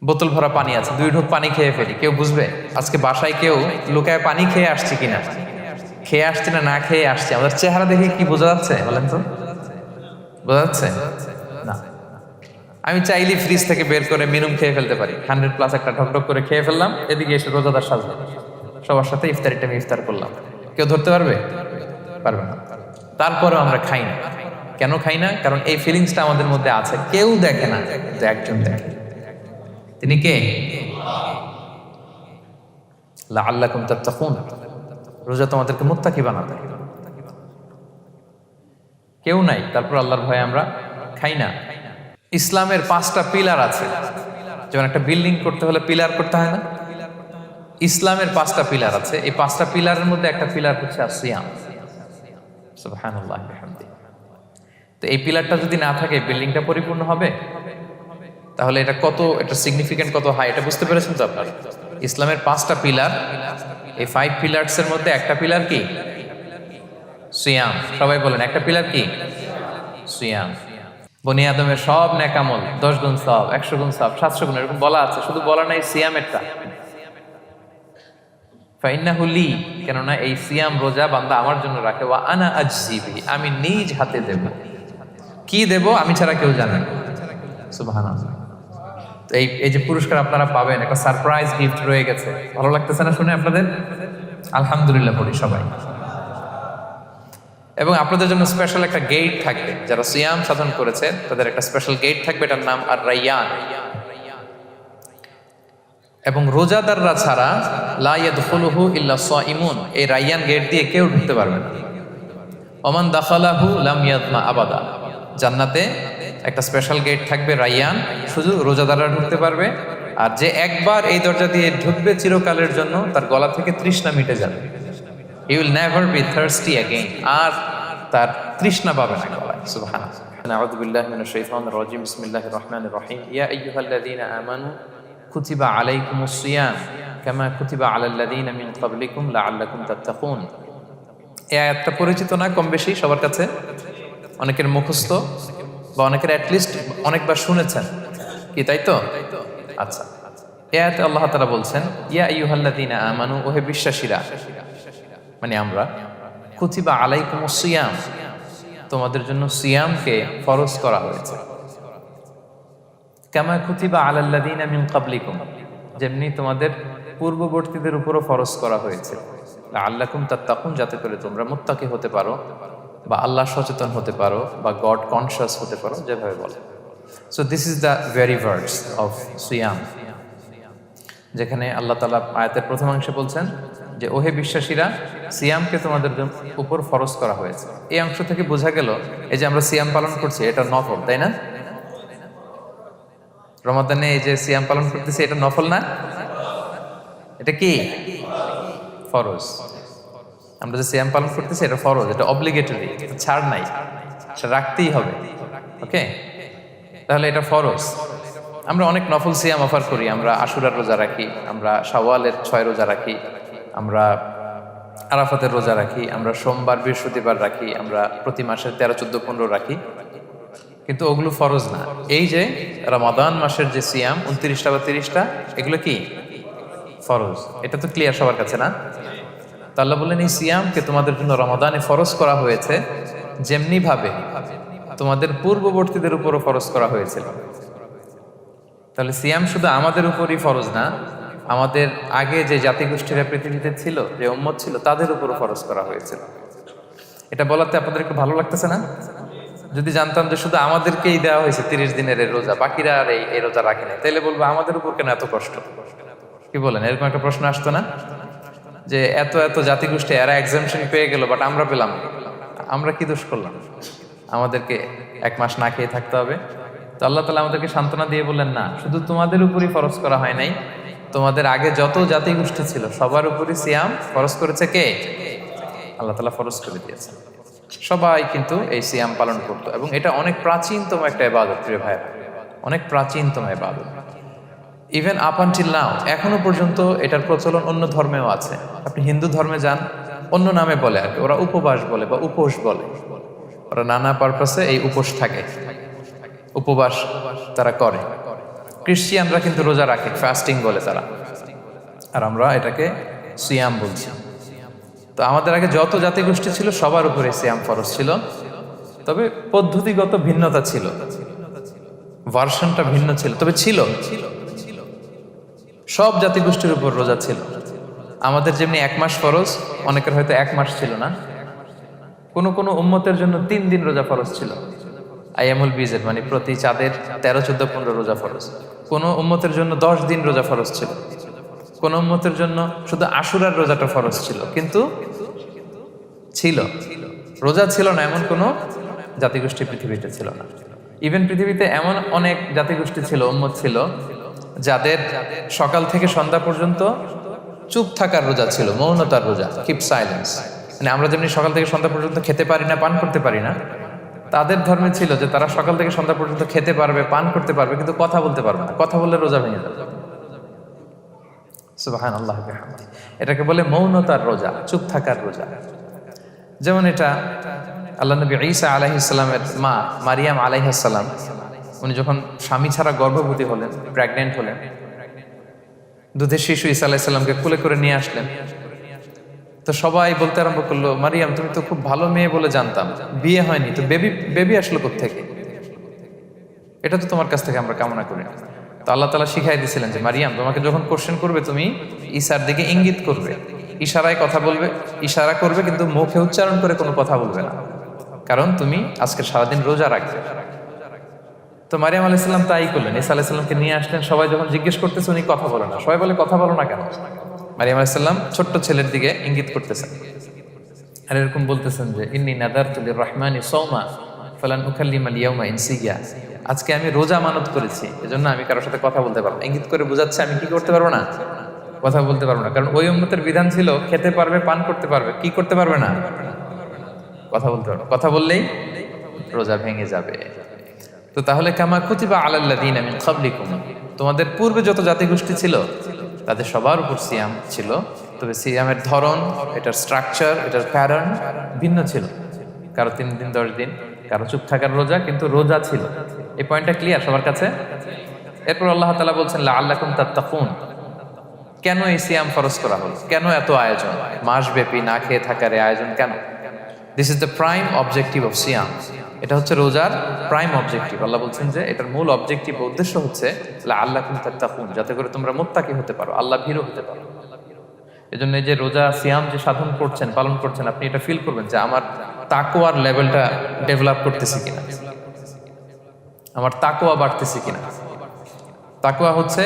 বোতল ভরা পানি আছে, 2 ঢোক পানি খেয়ে ফেলি, কেউ বুঝবে? আজকে বাসায় কেউ লুকায় পানি খেয়ে আসছে কিনা, খেয়ে আসছে না না খেয়ে আসছে, আমাদের চেহারা দেখে কি বোঝা যাচ্ছে বলেন তো? বোঝা যাচ্ছে না। আমি চাইলে ফ্রিজ থেকে বের করে মিনুম খেয়ে ফেলতে পারি, 100+ একটা ঢকঢক করে খেয়ে ফেললাম, এদিকে এসে রোজাদার সাজলো, সবার সাথে ইফতারি টাইমে ইফতার করলাম, কেউ ধরতে পারবে? পারবে না। তারপরেও আমরা খাই না। কেন খাই না? কারণ এই ফিলিংসটা আমাদের মধ্যে আছে, কেউ দেখে না কিন্তু একজন দেখে। তিনি কে? লাআল্লাকুম তাত্তাকুন। রোজা তোমাদেরকে মুত্তাকি বানাবে। কেউ নাই, তারপর আল্লাহর ভয়ে আমরা খাই না। ইসলামের 5টা পিলার আছে। যেমন একটা বিল্ডিং করতে হলে পিলার করতে হয় না? ইসলামের 5টা পিলার আছে। এই 5টা পিলারের মধ্যে একটা পিলার হচ্ছে সিয়াম। সুবহানাল্লাহ বিহামদিহি। তো এই পিলারটা যদি না থাকে বিল্ডিংটা পরিপূর্ণ হবে? তাহলে এটা কত, এটা সিগনিফিকেন্ট কত হাই, এটা বুঝতে পেরেছেন তো আপনারা? ইসলামের 5টা পিলার, এই 5 পিলার্স এর মধ্যে একটা পিলার কি? সিয়াম। সবাই বলেন, একটা পিলার কি? সিয়াম। বনি আদমের সব নেক আমল 10 গুণ সওয়াব, 100 গুণ সওয়াব, 700 গুণ, এরকম বলা আছে, শুধু বলা নাই সিয়ামেরটা। ফাইন্নাহু লি, কেননা এই সিয়াম রোজা বান্দা আমার জন্য রাখে, ওয়া আনা আজজি বিহি, আমি নিজ হাতে দেব। কি দেব? আমি ছাড়া কেউ জানে না। সুবহানাল্লাহ। তো এই যে পুরস্কার আপনারা পাবেন, একটা সারপ্রাইজ গিফট রয়ে গেছে। ভালো লাগতেছে না শুনে আপনাদের? আলহামদুলিল্লাহ বলি সবাই। এবং আপনাদের জন্য স্পেশাল একটা গেট থাকবে, যারা সিয়াম সাধন করেছে তাদের একটা স্পেশাল গেট থাকবে, এটার নাম আর রাইয়ান। এবং রোজাদাররা ছাড়া লা ইয়াদখুলুহু ইল্লা সাইমুন, এই রাইয়ান গেট দিয়ে কেউ ঢুকতে পারবে না। ওমান দাখালাহু লাম ইয়াদমা আবাদা, জান্নাতে একটা স্পেশাল গেট থাকবে রাইয়ান, শুধু রোজাদাররা ঢুকতে পারবে। আর যে একবার এই দরজা দিয়ে ঢুকবে চিরকালের জন্য তার গলা থেকে তৃষ্ণা মিটে যাবে। He will never be thirsty again, আর তার তৃষ্ণা পাবে না গলায়। সুবহানাল্লাহ। আউযু বিল্লাহি মিনাশ শাইতানির রাজীম। বিসমিল্লাহির রহমানির রহিম। ইয়া আইয়ুহাল্লাযীনা আমানু কুতিবা আলাইকুমুস সিয়াম কামা কুতিবা আলাল্লাযীনা মিন ক্বাবলিকুম লাআল্লাকুম তাত্তাকুন। এই আয়াতটা পরিচিত না কম বেশি সবার কাছে? অনেকের মুখস্থ বা অনেকের অ্যাটলিস্ট অনেকবার শুনেছেন কি, তাই তো? আচ্ছা, এই আয়াতে আল্লাহ তাআলা বলছেন, ইয়া আইয়ুহাল্লাযীনা আমানু, ওহে বিশ্বাসীরা, মানে আমরা, কুতিবা আলাইকুমুস সিয়াম, তোমাদের জন্য সিয়ামকে ফরজ করা হয়েছে, কামা কুতিবা আলাল্লাযীনা মিন ক্বাবলিকুম, যেমনি তোমাদের পূর্ববর্তীদের উপরও ফরজ করা হয়েছে, লাআল্লাকুম তাত্তাকুন, যাতে করে তোমরা মুত্তাকি হতে পারো বা আল্লাহ সচেতন হতে পারো বা গড কনশাস হতে পারো, যেভাবে বলে। So this is the very verse of সিয়াম, যেখানে আল্লাহ তাআলা আয়াতের প্রথমাংশে বলছেন যে ওহে বিশ্বাসীরা, সিয়ামকে তোমাদের উপর ফরজ করা হয়েছে। এই অংশ থেকে বোঝা গেল এই যে আমরা সিয়াম পালন করছি এটা নফল, তাই না? রমাদানে এই যে সিয়াম পালন করতেছি এটা নফল না, এটা কি? ফরজ। আমরা যে সিয়াম পালন করতেছি এটা ফরজ, এটা অব্লিগেটরি, এটা ছাড় নাই, এটা রাখতেই হবে। ওকে, তাহলে এটা ফরজ। আমরা অনেক নফল সিয়াম অফার করি, আমরা আশুরার রোজা রাখি, আমরা শাওয়ালের 6 রোজা রাখি, আমরা আরাফাতের রোজা রাখি, আমরা সোমবার বৃহস্পতিবার রাখি, আমরা প্রতি মাসের 13, 14, 15 রাখি, কিন্তু ওগুলো ফরজ না। এই যে রমাদান মাসের যে সিয়াম 29টা বা 30টা, এগুলো কি ফরজ? এটা তো ক্লিয়ার সবার কাছে না? তো আল্লাহ বললেন এই সিয়ামকে তোমাদের জন্য রমাদানে ফরজ করা হয়েছে, যেমনি ভাবে তোমাদের পূর্ববর্তীদের উপরও ফরজ করা হয়েছিল। তাহলে সিয়াম শুধু আমাদের উপরই ফরজ না, আমাদের আগে যে জাতিগোষ্ঠীরা পৃথিবীতে ছিল, যে উম্মত ছিল, তাদের উপরও ফরজ করা হয়েছিল। এটা বলাতে আপনাদের একটু ভালো লাগতেছে না? যদি জানতাম যে শুধু আমাদেরকেই দেওয়া হয়েছে 30 দিনের এই রোজা, বাকিরা আর এই রোজা রাখে না, তাহলে বলবো আমাদের উপর কেন এত কষ্ট? কি বলেন? এরকম একটা প্রশ্ন আসতো না যে এত এত জাতিগোষ্ঠী এরা এক্সামশন পেয়ে গেল, বাট আমরা পেলাম না, আমরা কি দোষ করলাম? আমাদেরকে 1 মাস না খেয়ে থাকতে হবে? তো আল্লাহ তাআলা আমাদেরকে সান্ত্বনা দিয়ে বললেন, না, শুধু তোমাদের উপরই ফরজ করা হয় নাই, তোমাদের আগে যত জাতিগোষ্ঠী ছিল সবার উপরই সিয়াম ফরজ করেছে কে? আল্লাহ তাআলা ফরজ করে দিয়েছে। সবাই কিন্তু এই সিয়াম পালন করতো, এবং এটা অনেক প্রাচীনতম একটা ইবাদত, প্রিয় ভাইরা, অনেক প্রাচীনতম ইবাদত। ইভেন আপ আনটিল নাও, এখনো পর্যন্ত এটার প্রচলন অন্য ধর্মেও আছে। আপনি হিন্দু ধর্মে যান, অন্য নামে বলে আর কি, ওরা উপবাস বলে বা উপোস বলে, ওরা নানা পারপাসে এই উপোস থাকে, উপবাস তারা করে। ক্রিশ্চিয়ানরা কিন্তু রোজা রাখে, ফাস্টিং বলে তারা, আর আমরা এটাকে সিয়াম বলছি। তো আমাদের আগে যত জাতিগোষ্ঠী ছিল সবার উপরে সিয়াম ফরজ ছিল, তবে পদ্ধতিগত ভিন্নতা ছিল, ভার্সনটা ভিন্ন ছিল, তবে ছিল। সব জাতিগোষ্ঠীর উপর রোজা ছিল। আমাদের যেমনি 1 মাস ফরজ, অনেকের হয়তো 1 মাস ছিল না। কোনো কোনো উম্মতের জন্য 3 দিন রোজা ফরজ ছিল, আইয়ামুল বিজের, মানে প্রতি চাঁদের 13, 14, 15 রোজা ফরজ। কোনো উম্মতের জন্য 10 দিন রোজা ফরজ ছিল, কোন উম্মতের জন্য শুধু আশুরার রোজাটা ফরজ ছিল, কিন্তু ছিল। রোজা ছিল না এমন কোনো জাতিগোষ্ঠী পৃথিবীতে ছিল না। ইভেন পৃথিবীতে এমন অনেক জাতিগোষ্ঠী ছিল, উম্মত ছিল, যাদের সকাল থেকে সন্ধ্যা পর্যন্ত চুপ থাকার রোজা ছিল, মৌনতার রোজা, কিপ সাইলেন্স। মানে আমরা যেমনি সকাল থেকে সন্ধ্যা পর্যন্ত খেতে পারি না, পান করতে পারি না, তাদের ধর্মে ছিল যে তারা সকাল থেকে সন্ধ্যা পর্যন্ত খেতে পারবে, পান করতে পারবে, কিন্তু কথা বলতে পারবে না। কথা বললে রোজা ভেঙে যাবে। সুবহানাল্লাহ বিহামদি। এটাকে বলে মৌনতার রোজা, চুপ থাকার রোজা। যেমন এটা আল্লাহ নবী ঈসা আলাইহিস সালামের মা মারিয়াম আলাইহিস সালাম, উনি যখন স্বামী ছাড়া গর্ভবতী হলেন, প্রেগনেন্ট হলেন, দুধের শিশু ঈসা আলাইহিস সালামকে কোলে করে নিয়ে আসলেন। তো সবাই বলতে আরম্ভ করলো, মারিয়াম তুমি তো খুব ভালো মেয়ে বলে জানতাম, বিয়ে হয়নি, তো বেবি আসলো কোত্থেকে? এটা তো তোমার কাছ থেকে আমরা কামনা করি না। তো আল্লাহ তাআলা শিখাই দিয়েছিলেন যে মারিয়াম, তোমাকে যখন কোশ্চেন করবে তুমি ঈসার দিকে ইঙ্গিত করবে, ইশারায় কথা বলবে, ইশারা করবে, কিন্তু মুখে উচ্চারণ করে কোনো কথা বলবে না, কারণ তুমি আজকে সারাদিন রোজা রাখবে। তো মারিয়াম আলাইহিস সালাম তাই করলেন, ঈসা আলাইহিস সালামকে নিয়ে আসলেন। সবাই যখন জিজ্ঞেস করতেছে উনি কথা বলে না, সবাই বলে কথা বলো না কেন? মারিয়াম আলাইহিস সালাম ছোট্ট ছেলের দিকে ইঙ্গিত করতেছেন, আর এরকম বলতেছেন যে ইন্নী নাযারতু লির-রাহমানি সাওমা ফালান উকাল্লিমাল ইয়াওমা ইনসিয়া, আজকে আমি রোজা মানত করেছি, এজন্য আমি কারোর সাথে কথা বলতে পারবো না। ইঙ্গিত করে বোঝাচ্ছে আমি কি করতে পারবো না, কথা বলতে পারবো না। কারণ ওই উম্মতের বিধান ছিল খেতে পারবে, পান করতে পারবে, কি করতে পারবে না, কথা বলতে পারবে। কথা বললেই রোজা ভেঙে যাবে। তো তাহলে কামা কুতিবা আলাল্লাযীনা মিন ক্বাবলিকুম, তোমাদের পূর্বে যত জাতিগোষ্ঠী ছিল তাদের সবার উপর সিয়াম ছিল, তবে সিয়ামের ধরন, এটার স্ট্রাকচার, এটার প্যাটার্ন ভিন্ন ছিল। কারো 3 দিন 10 দিন, কারো চুপ থাকার রোজা, কিন্তু রোজা ছিল। এই পয়েন্টটা ক্লিয়ার সবার কাছে? এরপর আল্লাহ তাআলা বলছেন লাআল্লাকুম তাত্তাকুন, কেন এই সিয়াম ফরজ করা হলো, কেন এত আয়োজন, মাসব্যাপী না খেয়ে থাকার এই আয়োজন কেন? This is the prime objective of সিয়াম। এটা হচ্ছে রোজার প্রাইম অবজেক্টিভ। আল্লাহ বলছেন যে এটার মূল অবজেক্টিভ, উদ্দেশ্য হচ্ছে লাআল্লাকুম তাত্তাকুন, যাতে করে তোমরা মুত্তাকি হতে পারো, আল্লাহ ভীরু হতে পারো। এজন্য এই যে রোজা সিয়াম যে সাধন করছেন, পালন করছেন, আপনি এটা ফিল করবেন যে আমার তাকওয়ার লেভেলটা ডেভেলপ করতেছি কিনা, আমার তাকওয়া বাড়তেছে কিনা। তাকওয়া হচ্ছে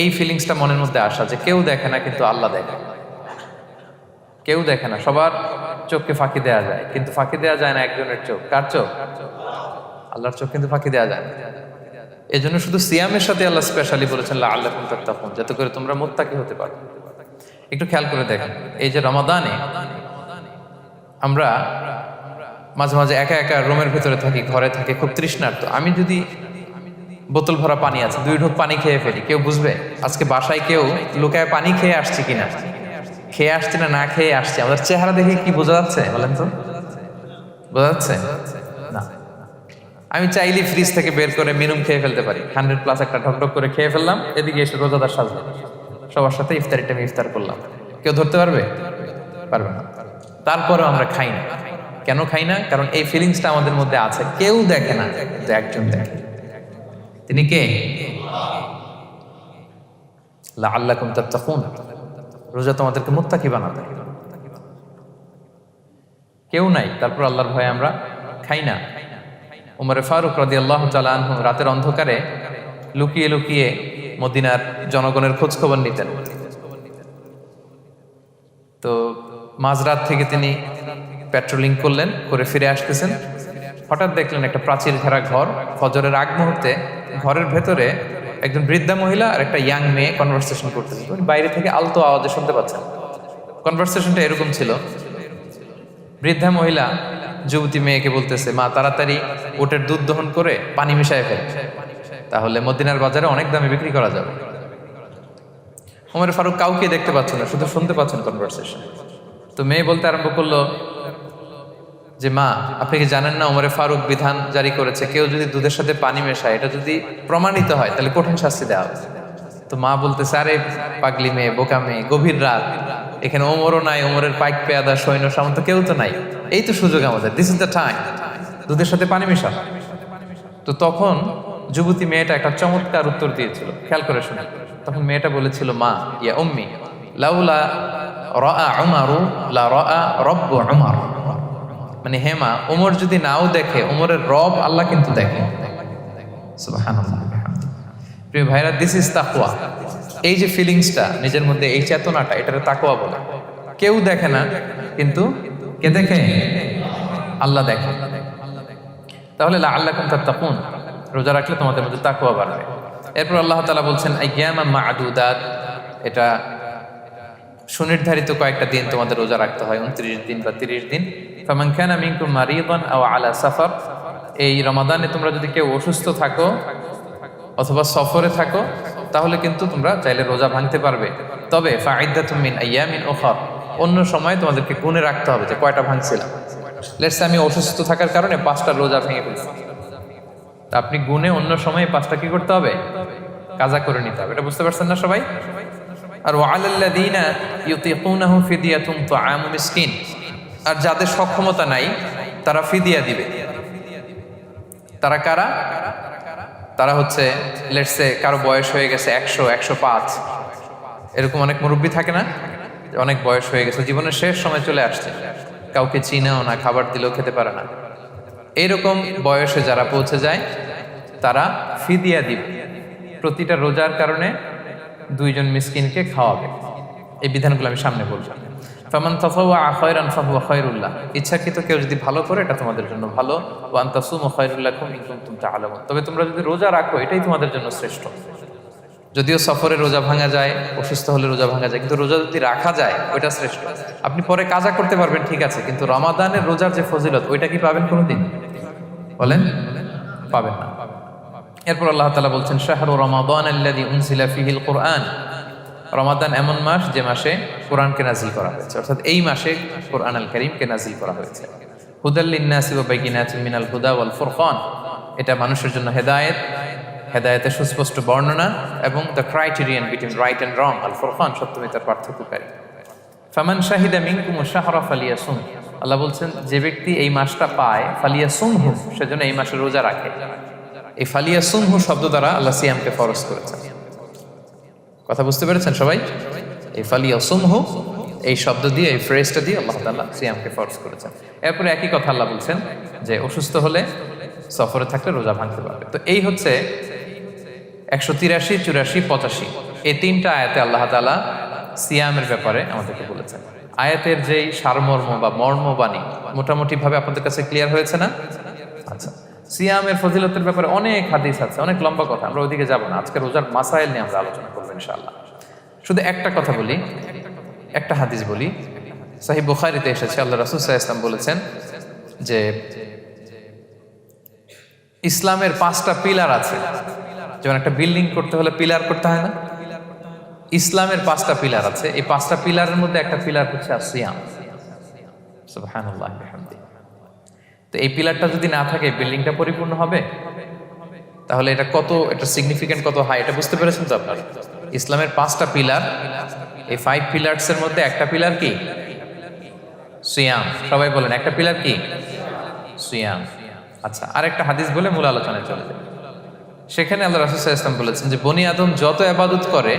এই ফিলিংসটা মনের মধ্যে আসা যে কেউ দেখে না কিন্তু আল্লাহ দেখে। কেউ দেখে না, সবার চোখকে ফাঁকি দেওয়া যায়, কিন্তু ফাঁকি দেওয়া যায় না একজনের চোখ। কার চোখ? আল্লাহর চোখ কিন্তু ফাঁকি দেওয়া যায় না। এই জন্য শুধু সিয়ামের সাথে আল্লাহ স্পেশালি বলেছেন লাআল্লাকুম তাত্তাকুন, যাতে করে তোমরা মুত্তাকি হতে পারো। একটু খেয়াল করে দেখেন, এই যে রমাদানে আমরা মাঝে মাঝে একা একা রুমের ভেতরে থাকি, ঘরে থাকি, খুব তৃষ্ণার্ত। আমি যদি বোতল ভরা পানি আছে, 2 ঢোক পানি খেয়ে ফেলি, কেউ বুঝবে? আজকে বাসায় কেউ লুকায় পানি খেয়ে আসছি কিনা, খেয়ে আসছি না না খেয়ে আসছি, আমাদের চেহারা দেখে কি বোঝা যাচ্ছে বলেন তো? বোঝা যাচ্ছে না। আমি চাইলে ফ্রিজ থেকে বের করে মিনুম খেয়ে ফেলতে পারি, 100+ একটা ঢকঢক করে খেয়ে ফেললাম, এদিকে এসে রোজাদার সাজলাম, সবার সাথে ইফতারি টাইমে ইফতার করলাম। কেউ ধরতে পারবে? পারবে না। তারপরেও আমরা খাই না। কেন খাই না? কারণ এই ফিলিংসটা আমাদের মধ্যে আছে, কেউ দেখে না কিন্তু একজন দেখে। তিনি কে? লাআল্লাকুম তাত্তাকুন, রোজা তোমাদেরকে মুত্তাকি বানাবে। কেউ নাই, তারপর আল্লাহর ভয়ে আমরা খাই না। উমরে ফারুক রাদিয়াল্লাহু তাআলা আনহু রাতের অন্ধকারে লুকিয়ে লুকিয়ে মদিনার জনগণের খোঁজ খবর নিতেন। তো মাঝরাত থেকে তিনি পেট্রোলিং করলেন, করে ফিরে আসতেছেন, হঠাৎ দেখলেন একটা প্রাচীর ঘেরা ঘর। ফজরের আগ মুহূর্তে ঘরের ভেতরে একজন বৃদ্ধা মহিলা আর একটা ইয়াং মেয়ে কনভারসেশন করতেছে। উনি বাইরে থেকে আলতো আওয়াজে শুনতে পাচ্ছেন। কনভারসেশনটা এরকম ছিল, বৃদ্ধা মহিলা যুবতী মেয়েকে বলতেছে, মা তাড়াতাড়ি ওটের দুধ দহন করে পানি মিশায় ফেল, তাহলে মদিনার বাজারে অনেক দামে বিক্রি করা যাবে। ওমর ফারুক কাউকে দেখতে পাচ্ছেন না, শুধু শুনতে পাচ্ছেন কনভারসেশন। তো মেয়ে বলতে আরম্ভ করলো, যে মা আপনি কি জানেন না ওমরে ফারুক বিধান জারি করেছে কেউ যদি দুধের সাথে পানি মেশায় এটা যদি প্রমাণিত হয় তাহলে কঠিন শাস্তি দেওয়া হবে। তো মা বলতেছে আরে পাগলি মেয়ে বোকা মেয়ে, গভীর রাত, এখানে ওমরও নাই, ওমরের পাইক পেয়াদা সৈন্য সামন্ত কেউ তো নাই, এই তো সুযোগ আমাদের, দিস ইজ দ্য টাইম, দুধের সাথে পানি মেশা। তো তখন যুবতী মেয়েটা একটা চমৎকার উত্তর দিয়েছিল, খেয়াল করে শুনে। তখন মেয়েটা বলেছিল মা ইয়া উম্মি লাউলা রাআ উমারু লা রাআ রব্বু উমার, মানে হে মা ওমর যদি নাও দেখে ওমরের রব আল্লাহ কিন্তু দেখে। সুবহানাল্লাহ। প্রিয় ভাইরা, দিস ইজ তাকওয়া। এই যে ফিলিংসটা নিজের মধ্যে, এই চেতনাটা, এটারে তাকওয়া বলে। কেউ দেখে না কিন্তু কে দেখে? আল্লাহ দেখে। তাহলে লাআল্লাকুম তাত্তাকুন, রোজা রাখলে তোমাদের মধ্যে তাকওয়া বাড়বে। এরপর আল্লাহ তাআলা বলছেন আইয়ামান মা'দুদাত, এটা সুনির্ধারিত কয়েকটা দিন তোমাদের রোজা রাখতে হয়, 29 দিন বা 30 দিন। ফামান কানা মিনকুম মারিদান আও আলা সাফার, এই রমাদানে তোমরা যদি কেউ অসুস্থ থাকো অথবা সফরে থাকো তাহলে কিন্তু তোমরা চাইলে রোজা ভাঙতে পারবে। তবে ফাইদ্দাতুম মিন আইয়ামিন উখর, অন্য সময় তোমাদেরকে গুণে রাখতে হবে যে কয়টা ভাঙছিলাম। লেটস সে আমি অসুস্থ থাকার কারণে 5টা রোজা ভেঙে ফেলছি, তা আপনি গুণে অন্য সময় 5টা কি করতে হবে? কাজা করে নিতে হবে। এটা বুঝতে পারছেন না সবাই? আর ওয়ালাল্লাযীনা ইউতিকুনাহু ফিদিয়াতুন তুআমু মিসকিন, আর যাদের সক্ষমতা নাই তারা ফিদিয়া দিবে। তারা কারা? তারা হচ্ছে লেটস সে কারো বয়স হয়ে গেছে 100, 105, এরকম অনেক মুরব্বী থাকে না, অনেক বয়স হয়ে গেছে, জীবনের শেষ সময় চলে আসছে, কাউকে চিনাও না, খাবার দিলেও খেতে পারে না, এইরকম বয়সে যারা পৌঁছে যায় তারা ফিদিয়া দিবে। প্রতিটা রোজার কারণে 2 জন মিসকিনকে খাওয়াবে। এই বিধানগুলো আমি সামনে বলবো। ফামান তাতাওয়া খায়রান ফাহুয়া খায়রুল্লাহ, ইচ্ছাকৃত কেউ যদি ভালো করে এটা তোমাদের জন্য ভালো। ওয়া আন তাসুমু খায়রুল লাকুম ইন কুনতুম তা'লামুন, তবে তোমরা যদি রোজা রাখো এটাই তোমাদের জন্য শ্রেষ্ঠ। যদিও সফরে রোজা ভাঙা যায়, অসুস্থ হলে রোজা ভাঙা যায়, কিন্তু রোজা যদি রাখা যায় ওইটা শ্রেষ্ঠ। আপনি পরে কাজা করতে পারবেন ঠিক আছে, কিন্তু রমাদানের রোজার যে ফজিলত ওইটা কি পাবেন কোনোদিন? বলেন, পাবেন না। এরপর আল্লাহ তাআলা বলছেন শাহরু রমাদান আল্লাযী উনজিলা ফীহিল কুরআন, রমাদান এমন মাস যে মাসে কোরআনকে নাজিল করা হয়েছে, অর্থাৎ এই মাসে কোরআন আল কারীমকে নাজিল করা হয়েছে। হুদাল লিন-নাসি ওয়া বাইয়িনাতিন মিনাল হুদা ওয়াল ফুরকান, এটা মানুষের জন্য হেদায়েত, হেদায়েতের সুস্পষ্ট বর্ণনা এবং the criterion between right and wrong, আল ফুরকান সত্যমিতার পার্থক্যকারী। ফামান শাহিদা মিনকুমুশ শাহরা ফালিয়াসুম, আল্লাহ বলছেন যে ব্যক্তি এই মাসটা পায় ফালিয়াসুমহু, সেজন্য এই মাসে রোজা রাখে। এই ফালিয়াসুমহু শব্দ দ্বারা আল্লাহ সিয়ামকে ফরজ করেছেন। কথা বুঝতে পেরেছেন সবাই? এই ফালিয়াসুমহু এই শব্দ দিয়ে, এই ফ্রেজটা দিয়ে আল্লাহ তাআলা সিয়ামকে ফরজ করেছেন। এরপরে একই কথা আল্লাহ বলছেন যে অসুস্থ হলে, সফরে থাকলে রোজা ভাঙতে পারবে। তো এই হচ্ছে 183, 84, 85 এই 3টা আয়াতে আল্লাহ তাআলা সিয়ামের ব্যাপারে আমাদেরকে বলেছেন। আয়াতের যেই সারমর্ম বা মর্মবাণী মোটামুটি ভাবে আপনাদের কাছে ক্লিয়ার হয়েছে না? আচ্ছা, সিয়ামের ফজিলতের ব্যাপারে অনেক হাদিস আছে, অনেক লম্বা কথা, আমরা ওইদিকে যাব না। আজকে রোজার মাসাইল নিয়ে আমরা আলোচনা করবো ইনশাআল্লাহ। শুধু একটা কথা বলি, একটা হাদিস বলি, সহিহ বুখারীতে এসেছে, আল্লাহ রাসূল সাল্লাল্লাহু আলাইহি ওয়াসাল্লাম বলেছেন যে ইসলামের 5টা পিলার আছে। যেমন একটা বিল্ডিং করতে হলে পিলার করতে হয় না? ইসলামের 5টা পিলার আছে। এই 5টা পিলারের মধ্যে একটা পিলার হচ্ছে সিয়াম। সুবহানাল্লাহ বিহামদিহি। তো এই পিলারটা যদি না থাকে বিল্ডিংটা পরিপূর্ণ হবে? তাহলে এটা কত, এটা সিগনিফিকেন্ট কত হাই, এটা বুঝতে পেরেছেন তো আপনারা? ইসলামের 5টা পিলার, এই 5 পিলারসের মধ্যে একটা পিলার কি? সিয়াম। সবাই বলেন একটা পিলার কি? সিয়াম। আচ্ছা, আরেকটা হাদিস বলে মূল আলোচনায় চলে যায়। সেখানে আল্লাহ রাসূল সাল্লাল্লাহু আলাইহি ওয়াসাল্লাম বলেছেন যে বনি আদম যত ইবাদত করে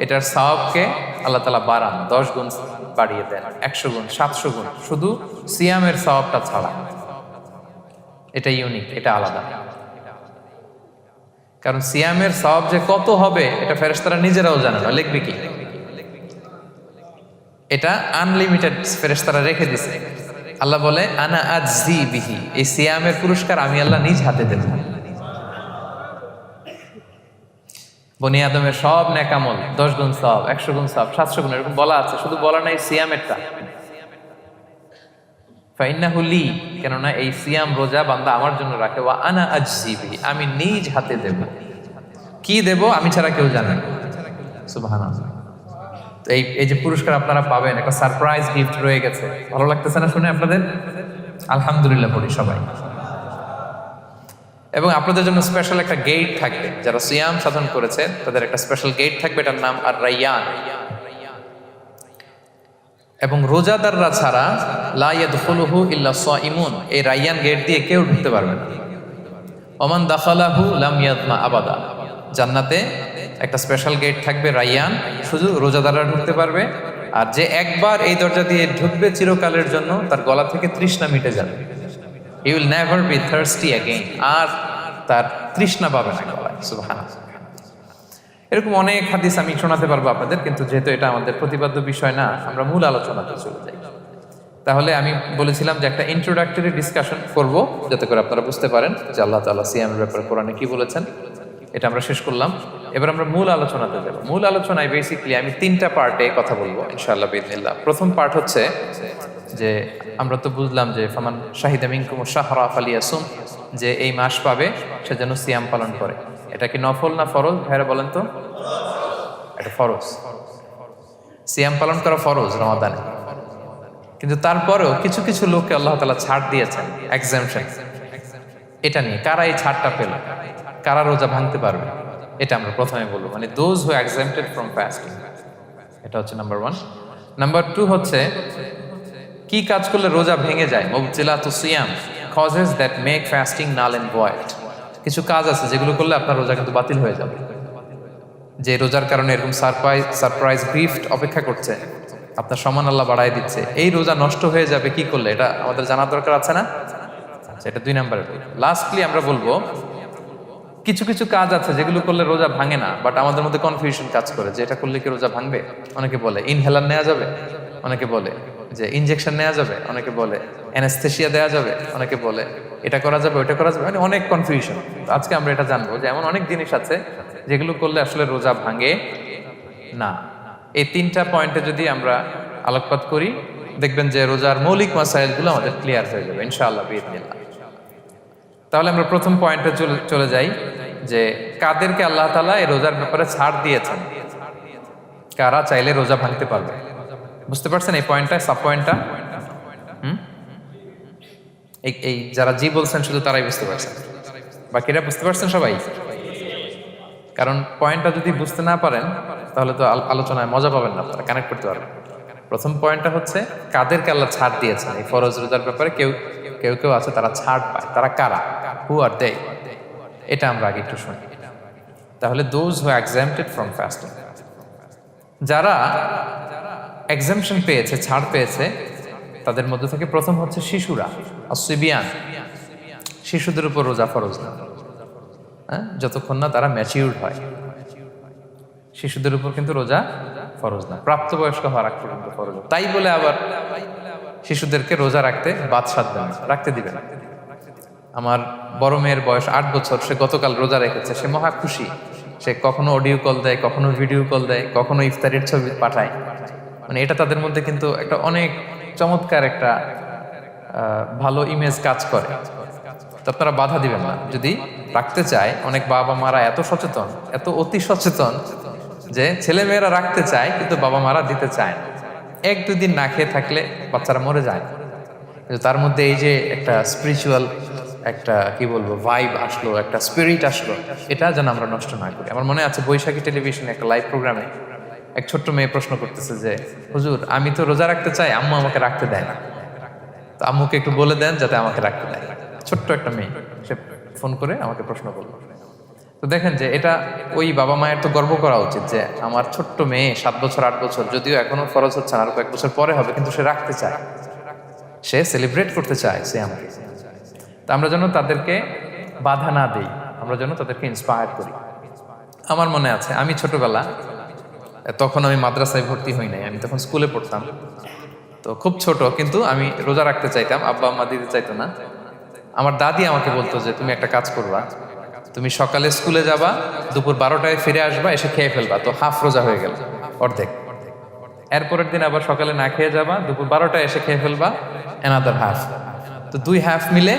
এটার সওয়াবকে আল্লাহ তাআলা বাড়ান, 10 গুণ বাড়িয়ে দেন, 100 গুণ, 700 গুণ, শুধু সিয়ামের সওয়াবটা ছাড়া। এটা ইউনিক, এটা আলাদা। কারণ সিয়ামের সওয়াব যে কত হবে এটা ফেরেশতারা নিজেরাও জানে না, লিখবে কি? এটা আনলিমিটেড ফেরেশতারা রেখে দিছে। আল্লাহ বলে আনা আজজি বিহি, এই সিয়ামের পুরস্কার আমি আল্লাহ নিজ হাতে দেব। বনি আদমের সব নেক আমল 10 গুণ সওয়াব, 100 গুণ সওয়াব, 700 গুণ, এরকম বলা আছে, শুধু বলা নাই সিয়ামেরটা। ফাইন্নাহু লি, কেননা এই সিয়াম রোজা বান্দা আমার জন্য রাখে। ওয়া আনা আজজি বিহি, আমি নিজ হাতে দেব। কি দেব আমি ছাড়া কেউ জানে না। সুবহানাল্লাহ। তো এই যে পুরস্কার আপনারা পাবেন, একটা সারপ্রাইজ গিফট রয়ে গেছে। ভালো লাগতেছে না শুনে আপনাদের? আলহামদুলিল্লাহ পড়ি সবাই। এবং আপনাদের জন্য স্পেশাল একটা গেট থাকবে, যারা সিয়াম সাধন করেছে তাদের একটা স্পেশাল গেট থাকবে, এটার নাম আর রাইয়ান। এবং রোজাদাররা ছাড়া লা ইয়াদখুলুহু ইল্লা সাইমুন, এই রাইয়ান গেট দিয়ে কেউ ঢুকতে পারবে না। ওমান দাখালাহু লাম ইয়াদমা আবাদা, জান্নাতে একটা স্পেশাল গেট থাকবে রাইয়ান, শুধু রোজাদাররা ঢুকতে পারবে। আর যে একবার এই দরজা দিয়ে ঢুকবে চিরকালের জন্য তার গলা থেকে তৃষ্ণা মিটে যাবে। He will never be thirsty again, আর তার তৃষ্ণা পাবে না গলায়। সুবহানাল্লাহ। এরকম অনেক হাদিস আমি শোনাতে পারবো আপনাদের, কিন্তু যেহেতু এটা আমাদের প্রতিপাদ্য বিষয় না, আমরা মূল আলোচনাতে চলে যাই। তাহলে আমি বলেছিলাম যে একটা ইন্ট্রোডাক্টরি ডিসকাশন করব, যাতে করে আপনারা বুঝতে পারেন যে আল্লাহ তাআলা সিয়ামের ব্যাপারে কোরআনে কি বলেছেন। এটা আমরা শেষ করলাম, এবার আমরা মূল আলোচনাতে যাব। মূল আলোচনায় বেসিক্যালি আমি 3টা পার্টে কথা বলবো ইনশাআল্লাহ বিইذনিল্লাহ। প্রথম পার্ট হচ্ছে যে আমরা তো বুঝলাম যে ফামান শাহিদা মিনকুম শাহরা ফালিয়াসুম, যে এই মাস পাবে সে যেন সিয়াম পালন করে। এটা কি নফল না ফরজ ভাইরা বলেন তো? এটা ফরজ। সিয়াম পালন করা ফরজ রমাদানে, কিন্তু তারপরেও কিছু কিছু লোককে আল্লাহ তাআলা ছাড় দিয়েছেন, এক্সাম্পশন। এটা নিয়ে কারা এই ছাড়টা পেল, কারা রোজা ভাঙতে পারবে, এটা আমরা প্রথমে বলবো। মানে দোজ হু এক্সাম্পটেড ফ্রম ফাস্টিং, এটা হচ্ছে নাম্বার 1। নাম্বার 2 হচ্ছে কি কাজ করলে রোজা ভেঙে যায়। মুবতিলাতুস সিয়াম, causes that make fasting null and void. কিছু কাজ আছে যেগুলো করলে আপনার রোজা কিন্তু বাতিল হয়ে যাবে। যে রোজার কারণে এরকম সারপ্রাইজ গিফট অপেক্ষা করছে, আপনার সম্মান আল্লাহ বাড়ায় দিচ্ছে, এই রোজা নষ্ট হয়ে যাবে কি করলে, এটা আমাদের জানার দরকার আছে না? আচ্ছা, এটা 2 নম্বরে। লাস্টলি আমরা বলবো কিছু কিছু কাজ আছে যেগুলো করলে রোজা ভাঙে না, বাট আমাদের মধ্যে কনফিউশন কাজ করে যে এটা করলে কি রোজা ভাঙবে। অনেকে বলে ইনহেলার নেওয়া যাবে, অনেকে বলে যে ইনজেকশন নেওয়া যাবে, অনেকে বলে অ্যানেস্থেসিয়া দেওয়া যাবে, অনেকে বলে এটা করা যাবে ওটা করা যাবে, মানে অনেক কনফিউশন। আজকে আমরা এটা জানবো যে এমন অনেক জিনিস আছে যেগুলো করলে আসলে রোজা ভাঙে না। এই 3টা পয়েন্টে যদি আমরা আলোকপাত করি, দেখবেন যে রোজার মৌলিক মাসাইলগুলো আমাদের ক্লিয়ার হয়ে যাবে ইনশাআল্লাহ বিইذনিল্লাহ। তাহলে আমরা প্রথম পয়েন্টে চলে যাই যে কাদেরকে আল্লাহ তাআলা এই রোজার ব্যাপারে ছাড় দিয়েছেন, কারা চাইলে রোজা ভাঙতে পারবে। বুঝতে পারছেন এই পয়েন্টটা, সাব পয়েন্টটা? এই যারা জি বলছেন শুধু তারাই বুঝতে পারছেন, বাকিরা বুঝতে পারছেন সবাই? কারণ পয়েন্টটা যদি বুঝতে না পারেন তাহলে তো আলোচনায় মজা পাবেন না, আপনারা কানেক্ট করতে পারবেন। প্রথম পয়েন্টটা হচ্ছে কাদেরকে আল্লাহ ছাড় দিয়েছেন এই ফরজ রোজার ব্যাপারে। কেউ কেউ আছে তারা ছাড় পায়, তারা কারা, হু আর দে, এটা আমরা আগে একটু শুনি। তাহলে দোজ হু এক্সাম্পটেড ফ্রম ফাস্টিং, যারা এক্সাম্পশন পেয়েছে, ছাড় পেয়েছে, তাদের মধ্যে থেকে প্রথম হচ্ছে শিশুরা, আসিবিয়ান। শিশুদের উপর রোজা ফরজ না, যতক্ষণ না তারা ম্যাচিউরড হয়। শিশুদের উপর কিন্তু রোজা ফরজ না, প্রাপ্তবয়স্ক হওয়ার আগ পর্যন্ত ফরজ। তাই বলে আবার শিশুদেরকে রোজা রাখতে বাদ সাধবেন, রাখতে দিবেন। আমার বড় মেয়ের বয়স 8 বছর, সে গতকাল রোজা রেখেছে, সে মহা খুশি। সে কখনো অডিও কল দেয়, কখনো ভিডিও কল দেয়, কখনো ইফতারির ছবি পাঠায়। মানে এটা তাদের মধ্যে কিন্তু একটা অনেক চমৎকার একটা ভালো ইমেজ কাজ করে। তো আপনারা বাধা দিবেন না যদি রাখতে চায়। অনেক বাবা মারা এত সচেতন, এত অতি সচেতন যে ছেলে মেয়েরা রাখতে চায় কিন্তু বাবা মারা দিতে চায় না। 1-2 দিন না খেয়ে থাকলে বাচ্চারা মরে যায়, কিন্তু তার মধ্যে এই যে একটা স্পিরিচুয়াল একটা কি বলবো ভাইব আসলো, একটা স্পিরিট আসলো, এটা যেন আমরা নষ্ট না করি। আমার মনে আছে বৈশাখী টেলিভিশনে একটা লাইভ প্রোগ্রামে এক ছোট্ট মেয়ে প্রশ্ন করতেছে যে হুজুর, আমি তো রোজা রাখতে চাই, আম্মু আমাকে রাখতে দেয় না, তো আম্মুকে একটু বলে দেন যাতে আমাকে রাখতে দেয়। ছোট্ট একটা মেয়ে, সে ফোন করে আমাকে প্রশ্ন করলো। তো দেখেন যে এটা ওই বাবা মায়ের তো গর্ব করা উচিত যে আমার ছোট্ট মেয়ে 7 বছর 8 বছর, যদিও এখনো ফরজ হচ্ছে না, আর কয়েক বছর পরে হবে, কিন্তু সে রাখতে চায়, সে সেলিব্রেট করতে চায় সে আমাকে। তা আমরা যেন তাদেরকে বাধা না দেই, আমরা যেন তাদেরকে ইন্সপায়ার করি। আমার মনে আছে আমি ছোটবেলা, তখন আমি মাদ্রাসায় ভর্তি হই নাই, আমি তখন স্কুলে পড়তাম, তো খুব ছোট, কিন্তু আমি রোজা রাখতে চাইতাম, আব্বা আম্মা দিতে চাইতো না। আমার দাদি আমাকে বলতো যে তুমি একটা কাজ করবা, তুমি সকালে স্কুলে যাবা, দুপুর 12টায় ফিরে আসবা, এসে খেয়ে ফেলবা, তো হাফ রোজা হয়ে গেল, অর্ধেক। এরপরের দিন আবার সকালে না খেয়ে যাবা, দুপুর 12টায় এসে খেয়ে ফেলবা, অ্যানাদার হাফ, তো 2 হাফ মিলে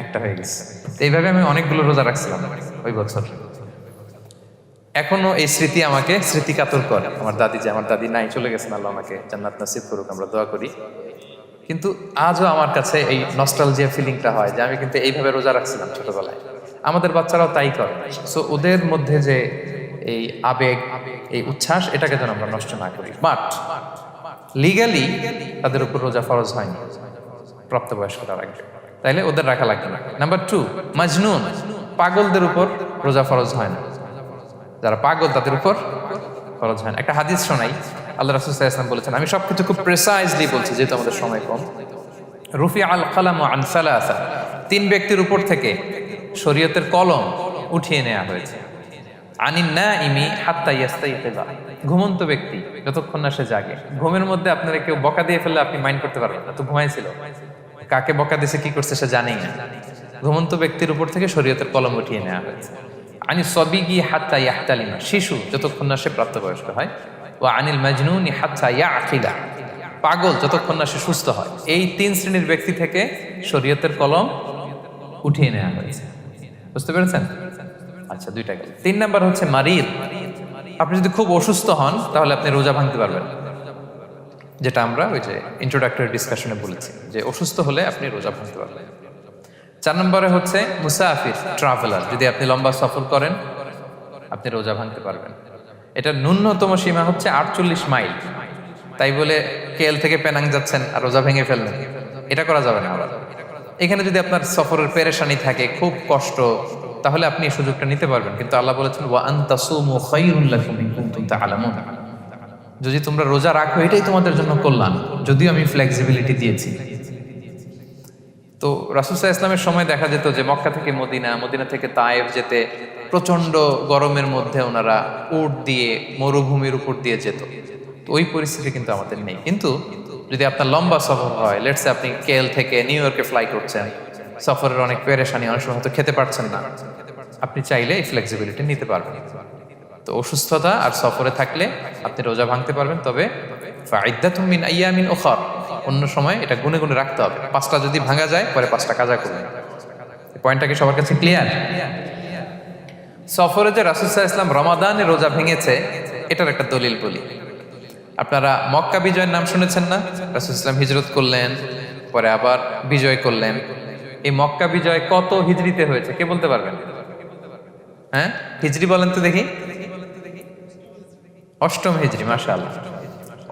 একটা হয়ে গেছে। এইভাবে আমি অনেকগুলো রোজা রাখছিলাম ওই বছর। এখনো এই স্মৃতি আমাকে স্মৃতিকাতর করে। আমার দাদি, যে আমার দাদি নাই, চলে গেছেন, আল্লাহ আমাকে জান্নাত নসিব করুক, আমরা দোয়া করি। কিন্তু আজও আমার কাছে এই নস্টালজিয়া ফিলিংটা হয় যে আমি কিন্তু এইভাবে রোজা রাখছিলাম ছোটবেলায়। আমাদের বাচ্চারাও তাই করে। সো ওদের মধ্যে যে এই আবেগ, এই উচ্ছ্বাস, এটাকে যেন আমরা নষ্ট না করি। বাট লিগালি তাদের উপর রোজা ফরজ হয়নি, প্রাপ্তবয়স্করা রাখবে, তাইলে ওদের রাখা লাগবে না। নাম্বার 2, মাজনুন, পাগলদের উপর রোজা ফরজ হয় না। যারা পাগল তাদের উপর ফরজ হয় না। একটা হাদিস শোনাই, আল্লাহ রাসূল সাল্লাল্লাহু আলাইহি ওয়াসাল্লাম বলেছেন, আমি সবকিছু খুব প্রেসাইজলি বলছি যেহেতু আমাদের সময় কম। রুফি আল কালামু আন সালাসা, 3 ব্যক্তির উপর থেকে শরীয়তের কলম উঠিয়ে নেওয়া হয়েছে। আনিন নাইমি হাত্তা ইয়াস্তাইকিযা, ঘুমন্ত ব্যক্তি যতক্ষণ না সে জাগে। ঘুমের মধ্যে আপনারা কেউ বকা দিয়ে ফেললে আপনি মাইন্ড করতে পারবেন না, তো ঘুমাইছিল, কাকে বকা দিয়েছে কি করছে সে জানেই না। ঘুমন্ত ব্যক্তির উপর থেকে শরীয়তের কলম উঠিয়ে নেওয়া হয়েছে। আনি সবিগি হাত্তা ইয়াহতালিমা, শিশু যতক্ষণ না সে প্রাপ্তবয়স্ক হয়। ওয়া আনিল মাজনুনি হাত্তা ইয়াকিলা, পাগল যতক্ষণ না সে সুস্থ হয়। এই 3 শ্রেণীর ব্যক্তি থেকে শরীয়তের কলম উঠিয়ে নেওয়া হয়েছে। বুঝতে পেরেছেন? আচ্ছা, 2টা গেল। 3 নাম্বার হচ্ছে মারিদ। আপনি যদি খুব অসুস্থ হন তাহলে আপনি রোজা ভাঙতে পারবেন, যেটা আমরা ওই যে ইন্ট্রোডাক্টরি ডিসকাশনে বলেছি যে অসুস্থ হলে আপনি রোজা ভাঙতে পারবেন। 4 নম্বরে হচ্ছে মুসাফির, ট্রাভেলার, যদি আপনি লম্বা সফর করেন আপনি রোজা ভাঙতে পারবেন। এটা ন্যূনতম সীমা হচ্ছে 48 মাইল। তাই বলে কেএল থেকে পেনাং যাচ্ছেন আর রোজা ভেঙে ফেললেন, এটা করা যাবে না। আবার এখানে যদি আপনার সফরের পেরেশানি থাকে, খুব কষ্ট, তাহলে আপনি এই সুযোগটা নিতে পারবেন। কিন্তু আল্লাহ বলেছেন ওয়া আন তাসুমু খায়রুল লাকুম ইন কুনতুম তা'লামুন, যদি তোমরা রোজা রাখো এটাই তোমাদের জন্য কল্যাণ, যদিও আমি ফ্লেক্সিবিলিটি দিয়েছি। তো রাসূল সাল্লাল্লাহু আলাইহি ওয়াসাল্লামের সময় দেখা যেত যে মক্কা থেকে মদিনা, মদিনা থেকে তায়েফ যেতে প্রচন্ড গরমের মধ্যে ওনারা উট দিয়ে মরুভূমির উপর দিয়ে যেত। তো ওই পরিস্থিতি কিন্তু আমাদের নেই। কিন্তু যদি আপনার লম্বা সফর হয়, লেটস সে আপনি কেএল থেকে নিউ ইয়র্কে ফ্লাই করছেন, সফরের অনেক পেরেশানি, অনেক সময় হয়তো খেতে পারছেন না, আপনি চাইলে এই ফ্লেক্সিবিলিটি নিতে পারবেন। তো অসুস্থতা আর সফরে থাকলে আপনি রোজা ভাঙতে পারবেন, তবে ফাইদ্দাতুম মিন আইয়ামিন উখর, অন্য সময় এটা গুনে গুনে রাখতে হবে। 5টা যদি ভাঙা যায় পরে 5টা কাজা করবেন। এই পয়েন্টটা কি সবার কাছে ক্লিয়ার? সফরে যে রাসূল সাল্লাল্লাহু আলাইহি ওয়াসাল্লাম রমাদানে রোজা ভেঙেছে, এটার একটা দলিল বলি। আপনারা মক্কা বিজয়ের নাম শুনেছেন না? রাসূল সাল্লাল্লাহু আলাইহি ওয়াসাল্লাম হিজরত করলেন, পরে আবার বিজয় করলেন। এই মক্কা বিজয় কত হিজরিতে হয়েছে কে বলতে পারবেন? হ্যাঁ, হিজরি বলেন তো দেখি। 8ম হিজরি, মাশাআল্লাহ।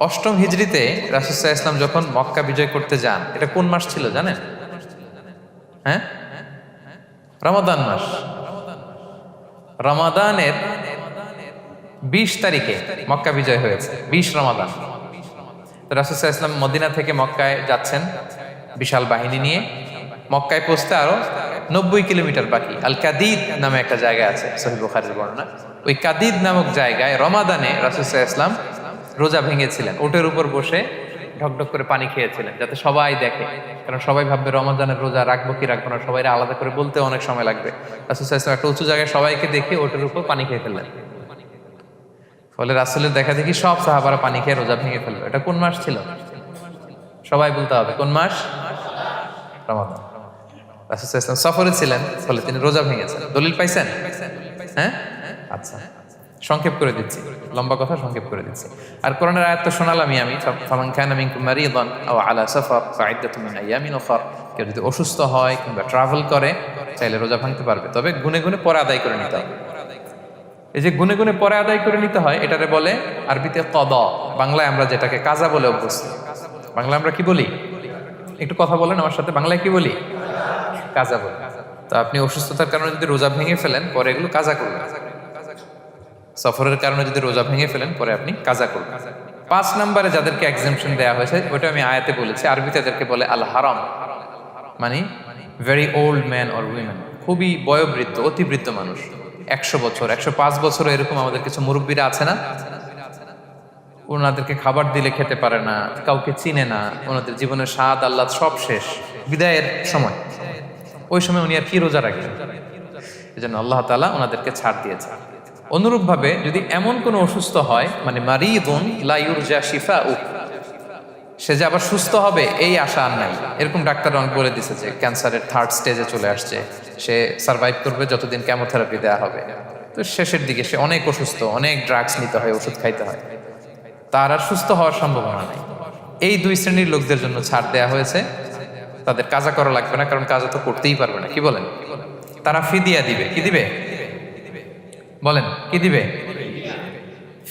8ম হিজরিতে রাসূল সাল্লাল্লাহু আলাইহি ওয়াসাল্লাম যখন মক্কা বিজয় করতে যান, এটা কোন মাস ছিল জানেন? হ্যাঁ, রমাদান মাস। রমাদানের 20 তারিখে মক্কা বিজয় হয়েছে, 20 রমাদান। তো রাসূল সাল্লাল্লাহু আলাইহি ওয়াসাল্লাম মদিনা থেকে মক্কায় যাচ্ছেন বিশাল বাহিনী নিয়ে। মক্কায় পৌঁছতে আরো 90 কিলোমিটার বাকি। আল কাদিদ নামে একটা জায়গা আছে, সহিহ বুখারীর বর্ণনা। ওই কাদিদ নামক জায়গায় রমাদানে রাসূল সাল্লাল্লাহু আলাইহি ওয়াসাল্লাম রোজা ভেঙেছিলেন, ওটের উপর বসে ঢকঢক করে পানি খেয়েছিলেন, যাতে সবাই দেখে। কারণ সবাই ভাববে রমাদানের রোজা রাখবো কি রাখবো না, সবাই আলাদা করে বলতে অনেক সময় লাগবে। রাসূল সাল্লাল্লাহু আলাইহি ওয়াসাল্লাম একটা উঁচু জায়গায় সবাইকে দেখে ওটের উপর পানি খেয়ে ফেললেন। ফলে রাসূলের দেখা দেখি সব সাহাবারা পানি খেয়ে রোজা ভেঙে ফেললো। এটা কোন মাস ছিল? সবাই বলতে হবে কোন মাস? রমাদান। রাসূল সাল্লাল্লাহু আলাইহি ওয়াসাল্লাম সফরে ছিলেন, ফলে তিনি রোজা ভেঙেছেন। দলিল পাইছেন? হ্যাঁ, আচ্ছা, সংক্ষেপ করে দিচ্ছি, লম্বা কথা সংক্ষেপ করে দিচ্ছি। আর কোরআনের আয়াত তো শোনালামই আমি, ফামান কানা মিনকুম মারিদান আও আলা সাফার ফাইদ্দাতুম মিন আইয়ামিন উখর। কেউ যদি অসুস্থ হয় কিংবা ট্রাভেল করে চাইলে রোজা ভাঙতে পারবে, তবে গুনে গুনে পরে আদায় করে নিতে হবে। এই যে গুনে গুনে পরে আদায় করে নিতে হয়, এটারে বলে আরবিতে কদা, বাংলায় আমরা যেটাকে কাজা বলে অভ্যস্ত। বাংলায় আমরা কি বলি? একটু কথা বলেন আমার সাথে, বাংলায় কি বলি? কাজা বলি। তো আপনি অসুস্থতার কারণে যদি রোজা ভেঙে ফেলেন পরে এগুলো কাজা করবেন। সফরের কারণে যদি রোজা ভেঙে ফেলেন পরে আপনি কাজা করবেন। 5 নম্বরে যাদেরকে এক্সাম্পশন দেওয়া হয়েছে ওটা আমি আয়াতে বলেছি, আরবিতে তাদেরকে বলে আল হারাম, মানে very old man or women, খুবই বয়োবৃদ্ধ, অতিবৃদ্ধ মানুষ, 100 বছর 105 বছর এরকম আমাদের কিছু মুরব্বীরা আছে না, ওনাদেরকে খাবার দিলে খেতে পারে না, কাউকে চিনে না, ওনাদের জীবনের স্বাদ আহ্লাদ সব শেষ, বিদায়ের সময়। ওই সময় উনি আর কি রোজা রাখবেন? এই জন্য আল্লাহ তাআলা ওনাদেরকে ছাড় দিয়েছে। অনুরূপভাবে যদি এমন কোনো অসুস্থ হয়, মানে মারিদুন লা ইউরজা শিফাউ, সে যে আবার সুস্থ হবে এই আশা আর নাই, এরকম ডাক্তার অনেক বলে দিছে যে ক্যান্সারের 3rd স্টেজে চলে আসছে, সে সার্ভাইভ করবে যতদিন কেমোথেরাপি দেওয়া হবে। তো শেষের দিকে সে অনেক অসুস্থ, অনেক ড্রাগস নিতে হয়, ওষুধ খাইতে হয়, তার আর সুস্থ হওয়ার সম্ভাবনা নাই। এই দুই শ্রেণীর লোকদের জন্য ছাড় দেয়া হয়েছে, তাদের কাজা করা লাগবে না, কারণ কাজা তো করতেই পারবে না। কি বলেন? তারা ফিদিয়া দিবে। কি দিবে বলেন? কি দিবে?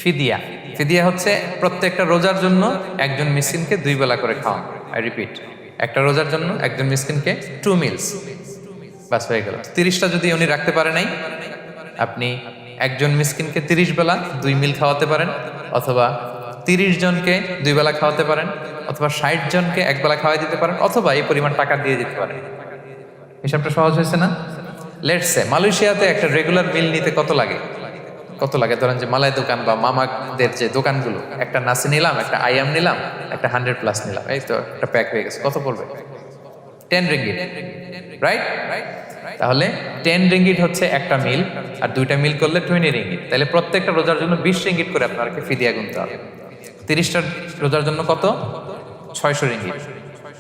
ফিদিয়া। ফিদিয়া হচ্ছে প্রত্যেকটা রোজার জন্য একজন মিসকিনকে 2 বেলা করে খাওয়ান। আই রিপিট, একটা রোজার জন্য একজন মিসকিনকে 2 মিলস, বাস হয়ে গেল। 30টা যদি উনি রাখতে পারে নাই, আপনি একজন মিসকিনকে 30 বেলা 2 মিল খাওয়াতে পারেন, অথবা 30 জনকে 2 বেলা খাওয়াতে পারেন, অথবা 60 জনকে 1 বেলা খাওয়াই দিতে পারেন, অথবা এই পরিমাণ টাকা দিয়ে দিতে পারেন। হিসাবটা সহজ হয়েছে না? লেটস সে মালয়েশিয়াতে একটা রেগুলার মিল নিতে কত লাগে? ধরেন যে মালাই দোকান বা মামাদের যে দোকানগুলো, একটা নাসি নিলাম, একটা আইয়াম নিলাম, একটা 100+ নিলাম, এই তো একটা প্যাক হয়ে গেছে। কত পড়বে? 10 রিঙ্গিট, রাইট? তাহলে 10 রিঙ্গিট হচ্ছে একটা মিল, আর 2টা মিল করলে 20 রিঙ্গিট। তাহলে প্রত্যেকটা রোজার জন্য 20 রিঙ্গিট করে আপনাকে ফিদিয়া গুনতে হবে। 30টা রোজার জন্য কত? 600 রিঙ্গিট।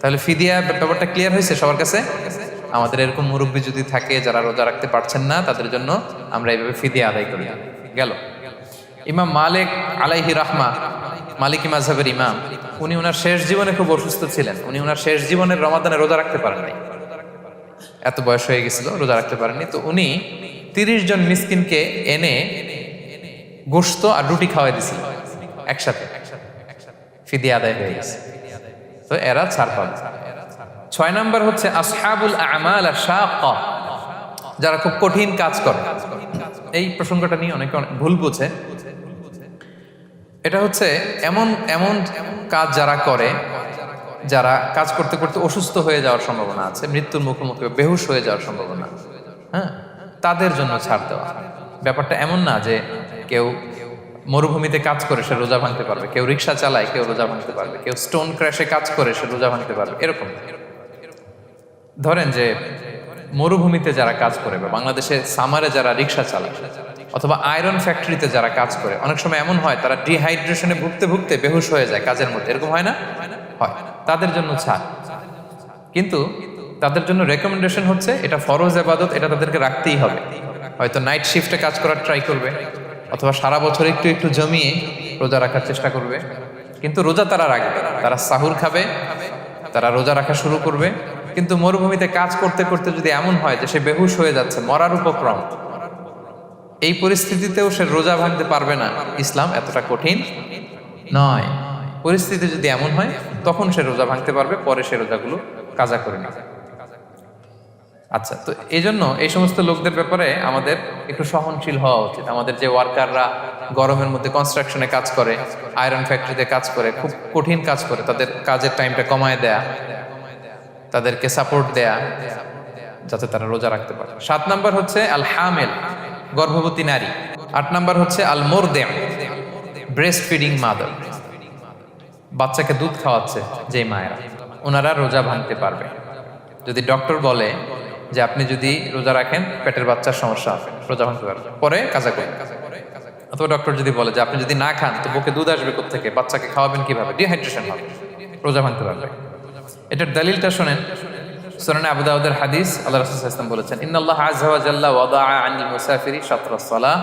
তাহলে ফিদিয়া ব্যাপারটা ক্লিয়ার হয়েছে সবার কাছে? আমাদের এরকম মুরব্বী যদি থাকে যারা রোজা রাখতে পারছেন না, তাদের জন্য আমরা এইভাবে ফিদিয়া আদায় করি। গেল। ইমাম মালিক আলাইহি রাহমা, মালিকি মাযহাবের ইমাম, উনি ওনার শেষ জীবনে খুব অসুস্থ ছিলেন। উনি ওনার শেষ জীবনের রমাদানে রোজা রাখতে পারেন নাই, এত বয়স হয়ে গেছিল, রোজা রাখতে পারেননি। তো উনি 30 জন মিসকিনকে এনে গোশত আর রুটি খাওয়াই দিছিল একসাথে, ফিদিয়া আদায় হয়ে গেছে। তো এরা ছাড় পাবে। 6 নাম্বার হচ্ছে আসহাবুল আমাল আশ-শাক্কা, যারা খুব কঠিন কাজ করে। এই প্রসঙ্গটা নিয়ে অনেকে অনেক ভুল বুঝে। এটা হচ্ছে এমন এমন কাজ যারা করে, যারা কাজ করতে করতে অসুস্থ হয়ে যাওয়ার সম্ভাবনা আছে, মৃত্যুর মুখোমুখি বেহুশ হয়ে যাওয়ার সম্ভাবনা, হ্যাঁ, তাদের জন্য ছাড় দেওয়া। ব্যাপারটা এমন না যে কেউ মরুভূমিতে কাজ করে সে রোজা ভাঙতে পারবে, কেউ রিক্সা চালায় কেউ রোজা ভাঙতে পারবে, কেউ স্টোন ক্র্যাশে কাজ করে সে রোজা ভাঙতে পারবে, এরকম। ধরেন যে মরুভূমিতে যারা কাজ করে, বা বাংলাদেশে সামারে যারা রিক্সা চালায়, অথবা আয়রন ফ্যাক্টরিতে যারা কাজ করে, অনেক সময় এমন হয় তারা ডিহাইড্রেশনে ভুগতে ভুগতে বেহুশ হয়ে যায় কাজের মধ্যে, এরকম হয় না? হয়। তাদের জন্য ছাড়, কিন্তু তাদের জন্য রেকমেন্ডেশন হচ্ছে এটা ফরজ ইবাদত, এটা তাদেরকে রাখতেই হবে। হয়তো নাইট শিফটে কাজ করার ট্রাই করবে, অথবা সারা বছর একটু একটু জমিয়ে রোজা রাখার চেষ্টা করবে, কিন্তু রোজা তারা রাখবে, তারা সাহুর খাবে, তারা রোজা রাখা শুরু করবে। কিন্তু মরুভূমিতে কাজ করতে করতে যদি এমন হয় যে সে বেহুশ হয়ে যাচ্ছে, মরার উপক্রম, এই পরিস্থিতিতেও সে রোজা ভাঙতে পারবে না, ইসলাম এতটা কঠিন নয়। পরিস্থিতি যদি এমন হয় তখন সে রোজা ভাঙতে পারবে, পরে সে রোজাগুলো কাজা করে নেবে। আচ্ছা, তো এই জন্য এই সমস্ত লোকদের ব্যাপারে আমাদের একটু সহনশীল হওয়া উচিত। আমাদের যে ওয়ার্কাররা গরমের মধ্যে কনস্ট্রাকশনে কাজ করে, আয়রন ফ্যাক্টরিতে কাজ করে, খুব কঠিন কাজ করে, তাদের কাজের টাইমটা কমায় দেয়া, তাদেরকে সাপোর্ট দেয়া, যাতে তারা রোজা রাখতে পারে। 7 নাম্বার হচ্ছে আল হামিল, গর্ভবতী নারী। 8 নাম্বার হচ্ছে আল মুরদিম, ব্রেস্ট ফিডিং মাদার, বাচ্চাকে দুধ খাওয়াচ্ছে যে মায়েরা, ওনারা রোজা ভাঙতে পারবে। যদি ডক্টর বলে যে আপনি যদি রোজা রাখেন পেটের বাচ্চার সমস্যা হবে, রোজা ভাঙতে পারবে, পরে কাজা করবেন। অথবা ডক্টর যদি বলে যে আপনি যদি না খান তো বুকে দুধ আসবে কোত্থেকে, বাচ্চাকে খাওয়াবেন কিভাবে, ডিহাইড্রেশন হবে, রোজা ভাঙতে পারবে। এটার দলিলটা শোনেন, সুনানে আবু দাউদের হাদিস, আল্লাহ রাসূল সাল্লাল্লাহু আলাইহি ওয়াসাল্লাম বলেছেন, ইন্নাল্লাহা আযজা ওয়া জাল্লা ওয়াদাআ আনিল মুসাফিরি শাতরাস সালাহ,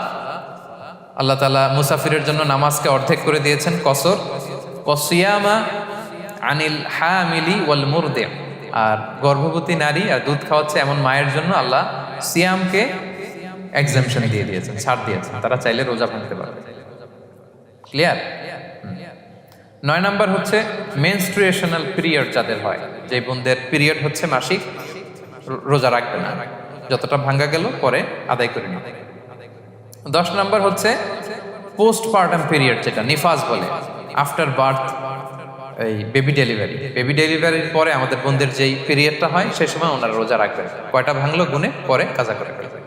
আল্লাহ তাআলা মুসাফিরের জন্য নামাজকে অর্ধেক করে দিয়েছেন কসর, ওয়া সিয়ামা আনিল হামিলি ওয়াল মুরদি, আর গর্ভবতী নারী আর দুধ খাওয়াচ্ছে এমন মায়ের জন্য আল্লাহ সিয়ামকে এক্সাম্পশন দিয়ে দিয়েছেন, ছাড় দিয়েছেন, তারা চাইলে রোজা ভাঙতে পারবে। ক্লিয়ার? 9 নাম্বার হচ্ছে মেনস্ট্রুয়েশনাল পিরিয়ড যাদের হয়, যে বোনদের পিরিয়ড হচ্ছে মাসিক, রোজা রাখবে না, যতটা ভাঙ্গা গেল পরে আদায় করে নেবে। 10 নাম্বার হচ্ছে পোস্টপার্টাম পিরিয়ড, যেটা নিফাস বলে, আফটার বার্থ, এই বেবি ডেলিভারির পরে আমাদের বোনদের যেই পিরিয়ডটা হয় সেই সময় ওনারা রোজা রাখবেন। কয়টা ভাঙলো গুনে পরে কাজা করে ফেলবে।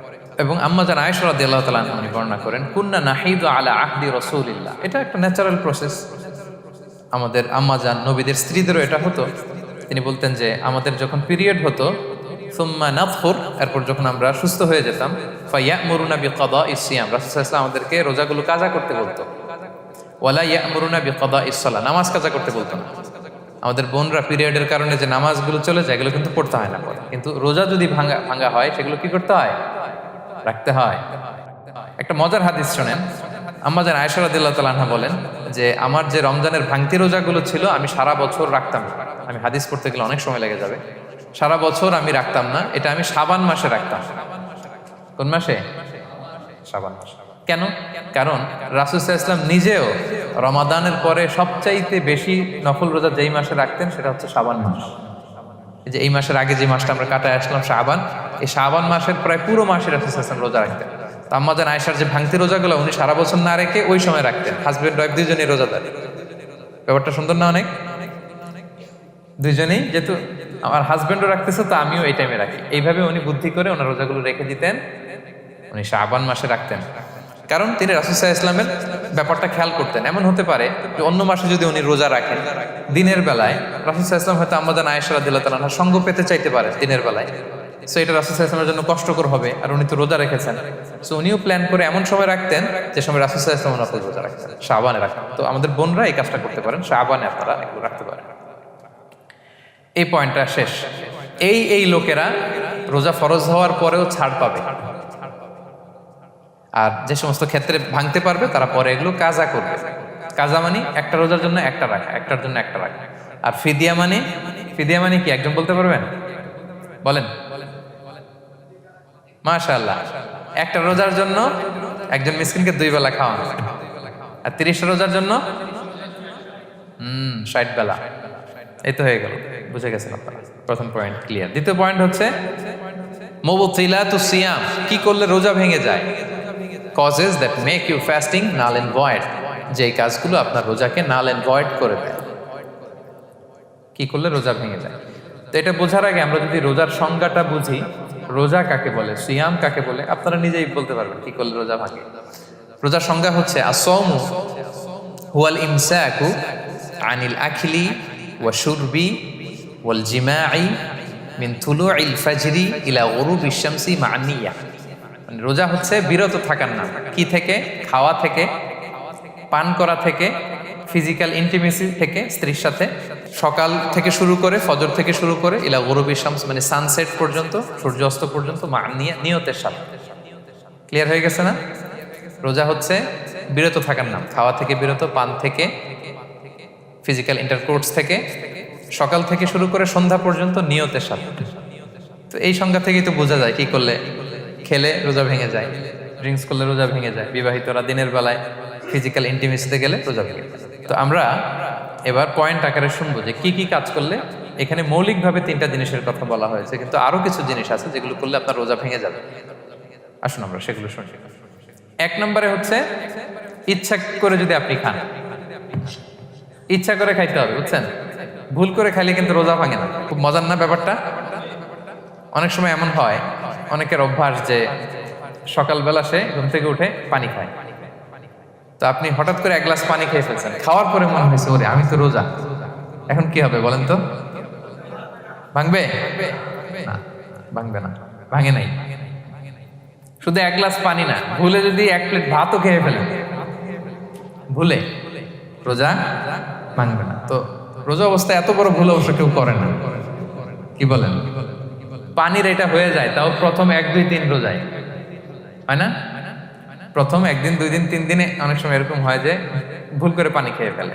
এবং আম্মা জান আয়েশা রাদিয়াল্লাহু তাআলা আনহা বর্ণনা করেন, কুন্না নাহিদু আলা আহদি রাসূলিল্লাহ, এটা একটা ন্যাচারাল প্রসেস, আমাদের আম্মা জান নবীদের স্ত্রীদেরও এটা হতো। তিনি বলতেন যে আমাদের যখন পিরিয়ড হতো, সুম্মা নাতহুর, এরপর যখন আমরা সুস্থ হয়ে যেতাম, ফায়ামুরুনা বিকাদাইস সিয়াম, রাসূল সাল্লাল্লাহু আলাইহি ওয়াসাল্লাম আমাদেরকে রোজাগুলো কাজা করতে বলতো, ওয়ালা ইয়ামুরুনা বিকাদাইস সালাহ, নামাজ কাজা করতে বলতো না। আমাদের বোনরা পিরিয়ডের কারণে যে নামাজগুলো চলে যায় এগুলো কিন্তু পড়তে হয় না পরে, কিন্তু রোজা যদি ভাঙা হয় সেগুলো কি করতে হয়? রাখতে হয়। একটা মজার হাদিস শোনেন, আম্মা জান আয়েশা রাদিয়াল্লাহু তাআলা আনহা বলেন যে আমার যে রমজানের ভাঙতি রোজাগুলো ছিল আমি সারা বছর রাখতাম না। আমি হাদিস পড়তে গেলে অনেক সময় লেগে যাবে। সারা বছর আমি রাখতাম না, এটা আমি শাবান মাসে রাখতাম। কোন মাসে? শাবান মাসে। কেন? কারণ রাসূল সাল্লাল্লাহু আলাইহি ওয়াসাল্লাম নিজেও রমাদানের পরে সবচাইতে বেশি নফল রোজা যেই মাসে রাখতেন সেটা হচ্ছে শাবান মাস। এই যে এই মাসের আগে যে মাসটা আমরা কাটায় আসলাম শাবান, এই শাবান মাসের প্রায় পুরো মাসে রাসূল সাল্লাল্লাহু আলাইহি ওয়াসাল্লাম রোজা রাখতেন। তো আম্মা জান আয়েশার যে ভাঙতি রোজাগুলো উনি সারা বছর না রেখে ওই সময় রাখতেন। হাজবেন্ড ওয়াইফ দুইজনেই রোজাদার। ব্যাপারটা সুন্দর না অনেক? দুইজনেই, যেহেতু আমার হাজবেন্ডও রাখতেছে তো আমিও এই টাইমে রাখি, এইভাবে উনি বুদ্ধি করে ওনার রোজাগুলো রেখে দিতেন। উনি শাবান মাসে রাখতেন কারণ তিনি রাসূল সাল্লাল্লাহু আলাইহি ওয়াসাল্লামের ব্যাপারটা খেয়াল করতেন। এমন হতে পারে যে অন্য মাসে যদি উনি রোজা রাখেন দিনের বেলায়, রাসূল সাল্লাল্লাহু আলাইহি ওয়াসাল্লাম হয়তো আম্মা জান আয়েশা রাদিয়াল্লাহু তাআলা আনহার সঙ্গ পেতে চাইতে পারে দিনের বেলায়। সো এটা রাসূল সাল্লাল্লাহু আলাইহি ওয়াসাল্লামের জন্য কষ্টকর হবে, আর উনি তো রোজা রেখেছেন। সো উনিও প্ল্যান করে এমন সময় রাখতেন যে সময় রাসূল সাল্লাল্লাহু আলাইহি ওয়াসাল্লাম নফল রোজা রাখতেন, শাবানে রাখতেন। তো আমাদের বোনরা এই কাজটা করতে পারেন, শাবানে আপনারা এগুলো রাখতে পারেন। এই পয়েন্টটা শেষ। এই লোকেরা রোজা ফরজ হওয়ার পরেও ছাড় পাবে, আর যে সমস্ত ক্ষেত্রে ভাঙতে পারবে তারা পরে এগুলো কাজা করবে। কাজা মানে একটা রোজার জন্য একটা রাখা, একটার জন্য একটা রাখা। আর ফিদিয়া মানে কি একজন বলতে পারবেন? বলেন। মাশাআল্লাহ, একটা রোজার জন্য একজন মিসকিনকে 2 বেলা খাওয়ানো, আর 30টা রোজার জন্য 60 বেলা। এই তো হয়ে গেল, বুঝে গেছেন আপনারা। প্রথম পয়েন্ট ক্লিয়ার। দ্বিতীয় পয়েন্ট হচ্ছে মুবতিলাতুস সিয়াম, কি করলে রোজা ভেঙে যায়। Causes that make you fasting null and void, যে কাজগুলো আপনার রোজাকে নাল এন্ড ভয়েড করে দেয়। কি করলে রোজা ভেঙে যায়? তো এটা বোঝার আগে আমরা যদি রোজার সংজ্ঞাটা বুঝি, রোজা কাকে বলে, সিয়াম কাকে বলে, আপনারা নিজেই বলতে পারবেন কি করলে রোজা ভাঙে। রোজার সংজ্ঞা হচ্ছে আসওমু হুয়াল ইমসাকু আনিল আখলি ওয়া শুরবি ওয়াল জিমাই মিন তুলুইল ফাজরি ইলা গুরুবিশ শামসি মা'আন নিয়াহ। মানে রোজা হচ্ছে বিরত থাকার নাম। কি থেকে? খাওয়া থেকে, পান করা থেকে, ফিজিক্যাল ইন্টিমেসি থেকে স্ত্রীর সাথে, সকাল থেকে শুরু করে, ফজর থেকে শুরু করে ইলা গুরুবিশ শামস মানে সানসেট পর্যন্ত, সূর্যাস্ত পর্যন্ত, মা'আন নিয়তের সাথে। ক্লিয়ার হয়ে গেছে না? রোজা হচ্ছে বিরত থাকার নাম। খাওয়া থেকে বিরত, পান থেকে, ফিজিক্যাল ইন্টারকোর্স থেকে, সকাল থেকে শুরু করে সন্ধ্যা পর্যন্ত নিয়তের সাথে। তো এই সংজ্ঞা থেকেই তো বোঝা যায় কি করলে, খেলে রোজা ভেঙে যায়, ড্রিঙ্কস করলে রোজা ভেঙে যায়, বিবাহিতরা দিনের বেলায় ফিজিক্যাল ইন্টিমেসিতে গেলে রোজা ভেঙে যায়। তো আমরা এবার পয়েন্ট আকারে শুনবো যে কি কি কাজ করলে। এখানে মৌলিকভাবে 3টা জিনিসের কথা বলা হয়েছে, কিন্তু আরো কিছু জিনিস আছে যেগুলো করলে আপনার রোজা ভেঙে যাবে। আসুন আমরা সেগুলো শুনি। 1 নম্বরে হচ্ছে ইচ্ছা করে যদি আপনি খান, ইচ্ছা করে খাইতে হবে, বুঝছেন? ভুল করে খাইলে কিন্তু রোজা ভাঙে না। খুব মজার না ব্যাপারটা? অনেক সময় এমন হয়, অনেকের অভ্যাস যে সকালবেলা সে ঘুম থেকে উঠে পানি খায়। তো আপনি হঠাৎ করে 1 গ্লাস পানি খেয়ে ফেলছেন, খাওয়ার পরে মনে হয়েছে ওরে আমি তো রোজা, এখন কি হবে বলেন তো? ভাঙবে না? ভাঙবে না, ভাঙে নাই। শুধু 1 গ্লাস পানি না, ভুলে যদি 1 প্লেট ভাতও খেয়ে ফেলেন, ভুলে, রোজা ভাঙবে না। তো রোজা অবস্থায় এত বড় ভুল অবশ্য কেউ করে না, কি বলেন? পানির এটা হয়ে যায়, তাও প্রথম 1, 2, 3 রোজায় হয় না? প্রথম 1 দিন, 2 দিন, 3 দিনে অনেক সময় এরকম হয় যে ভুল করে পানি খেয়ে ফেলে।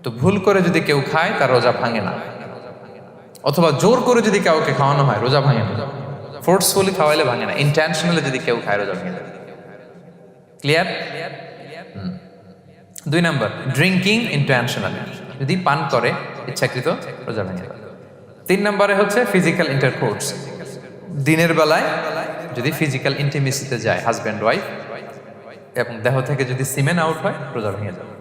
তো ভুল করে যদি কেউ খায় তার রোজা ভাঙে না, অথবা জোর করে যদি কাউকে খাওয়ানো হয় রোজা ভাঙে না। ফোর্সফুলি খাওয়াইলে ভাঙে না, ইন্টেনশনালি যদি কেউ খায় রোজা ভেঙে যায়। ক্লিয়ার? 2 নাম্বার, ড্রিঙ্কিং ইন্টেনশনালি, যদি পান করে ইচ্ছাকৃত রোজা ভেঙে যায়। 3 নম্বরে হচ্ছে ফিজিক্যাল ইন্টারকোর্স, দিনের বেলায় যদি ফিজিক্যাল ইন্টিমেসিতে যায় হাজব্যান্ড ওয়াইফ এবং দেহ থেকে যদি সিমেন আউট হয় রোজা ভেঙে যাবে।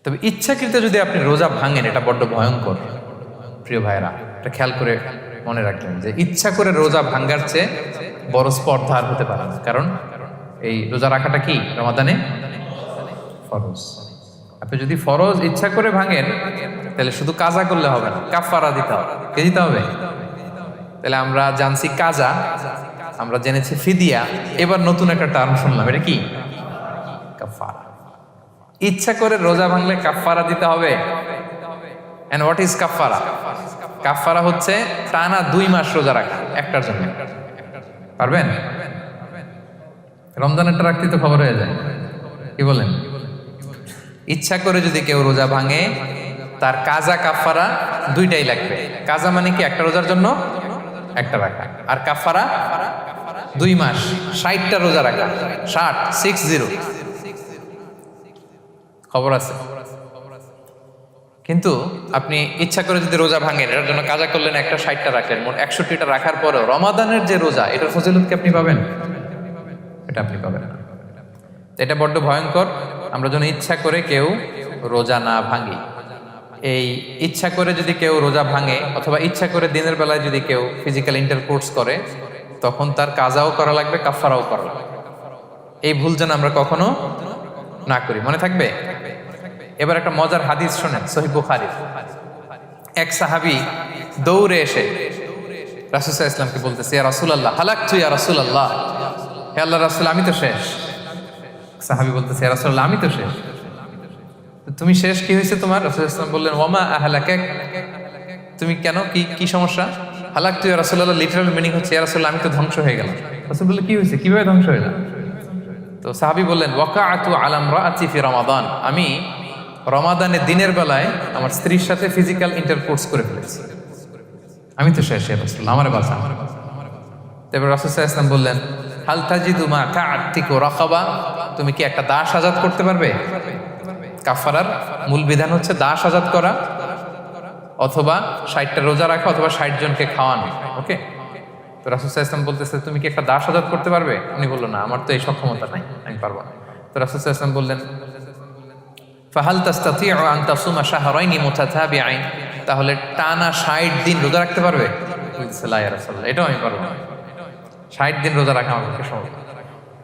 তবে ইচ্ছাকৃত যদি আপনি রোজা ভাঙেন এটা বড্ড ভয়ঙ্কর প্রিয় ভাইরা, এটা খেয়াল করে মনে রাখবেন যে ইচ্ছা করে রোজা ভাঙার চেয়ে বড় স্পর্ধা আর হতে পারে না। কারণ এই রোজা রাখাটা কি রমাদানে ফরজ। আপনি যদি ফরজ ইচ্ছা করে ভাঙেন তাহলে শুধু কাজা করলে হবে না, কাফারা দিতে হবে। কে দিতে হবে? তাহলে আমরা জানছি কাজা, আমরা জেনেছি ফিদিয়া, এবার নতুন একটা টার্ম শুনলাম, এটা কি? কাফারা। ইচ্ছা করে রোজা ভাঙলে কাফারা দিতে হবে। এন্ড হোয়াট ইজ কাফারা? কাফারা হচ্ছে টানা 2 মাস রোজা রাখা একটার জন্য। পারবেন? রমজানেরটা রাখতে তো খবর হয়ে যায়, কি বলেন? ইচ্ছা করে যদি কেউ রোজা ভাঙে তার কাজা কাফারা দুইটাই লাগবে। কাজা মানে কি? একটা রোজার জন্য একটা রাখা, আর কাফারা 2 মাস 60টা রোজা রাখা। 60 খবর আছে। কিন্তু আপনি ইচ্ছা করে যদি রোজা ভাঙেন, এটার জন্য কাজা করলেন, একটা 60টা রাখলেন, মোট 61টা রাখার পরেও রমাদানের যে রোজা, এটার ফজিলত কি আপনি পাবেন? এটা আপনি পাবেন না। এটা বড্ড ভয়ঙ্কর। আমরা যেন ইচ্ছা করে কেউ রোজা না ভাঙি। এই ইচ্ছা করে যদি কেউ রোজা ভাঙে অথবা ইচ্ছা করে দিনের বেলায় যদি কেউ ফিজিক্যাল ইন্টারকোর্স করে, তখন তার কাজাও করা লাগবে, কাফারাও করা লাগবে। এই ভুল যেন আমরা কখনো না করি, মনে থাকবে। এবার একটা মজার হাদিস শোনেন, সহিহ বুখারী। এক সাহাবী দৌড়ে এসে রাসূল সাল্লাল্লাহু আলাইহি ওয়াসাল্লামকে বলতেছে, ইয়া রাসূলুল্লাহ, হালাকতু ইয়া রাসূলুল্লাহ, হে আল্লাহর রাসূল, আমি তো শেষ। সাহাবী বলতেছে, ইয়া রাসূলুল্লাহ, আমি তো শেষ। তুমি শেষ, কি হয়েছে তোমার? রাসূল সাল্লাল্লাহু আলাইহি ওয়াসাল্লাম বললেন, ওয়ামা আহলাকাক, তুমি কেন, কি সমস্যা? হালাকতু ইয়া রাসূলুল্লাহ লিটারাল মিনিং হচ্ছে, ইয়া রাসূলুল্লাহ, আমি তো ধ্বংস হয়ে গেলাম। রাসূল বললেন, কি হয়েছে, কিভাবে ধ্বংস হয়ে গেল? তো সাহাবী বললেন, ওয়াকাআতু আলা ইমরাআতি ফি রমাদান, আমি রমাদানের দিনের বেলায় আমার স্ত্রীর সাথে ফিজিক্যাল ইন্টারকোর্স করে ফেলেছি, আমি তো শেষ, ইয়া রাসূলুল্লাহ, আমার বাঁচান। তারপর রাসূল সাল্লাল্লাহু আলাইহি ওয়াসাল্লাম বললেন, হাল তাজিদু মা কা'আতিকু রাকাবা, তুমি কি একটা দাস আজাদ করতে পারবে? কাফারার মূল বিধান হচ্ছে দাস আজাদ করা, অথবা 60টা রোজা রাখা, অথবা 60 জনকে খাওয়ানো। ওকে, তো রাসূল সাল্লাল্লাহু আলাইহি ওয়াসাল্লাম বলতেছে, তুমি কি একটা দাস আজাদ করতে পারবে? উনি বলল, না, আমার তো এই সক্ষমতা নাই, আমি পারবো না। তো রাসূল সাল্লাল্লাহু আলাইহি ওয়াসাল্লাম বললেন, ফাহাল তাস্তাতিউ আন তাসুমা শাহরাইনি মুতাতাবিআইন, তাহলে টানা 60 দিন রোজা রাখতে পারবে? বলতেছে, লা ইয়া রাসূলুল্লাহ, এটাও আমি পারবো না, 60 দিন রোজা রাখা আমার পক্ষে সম্ভব।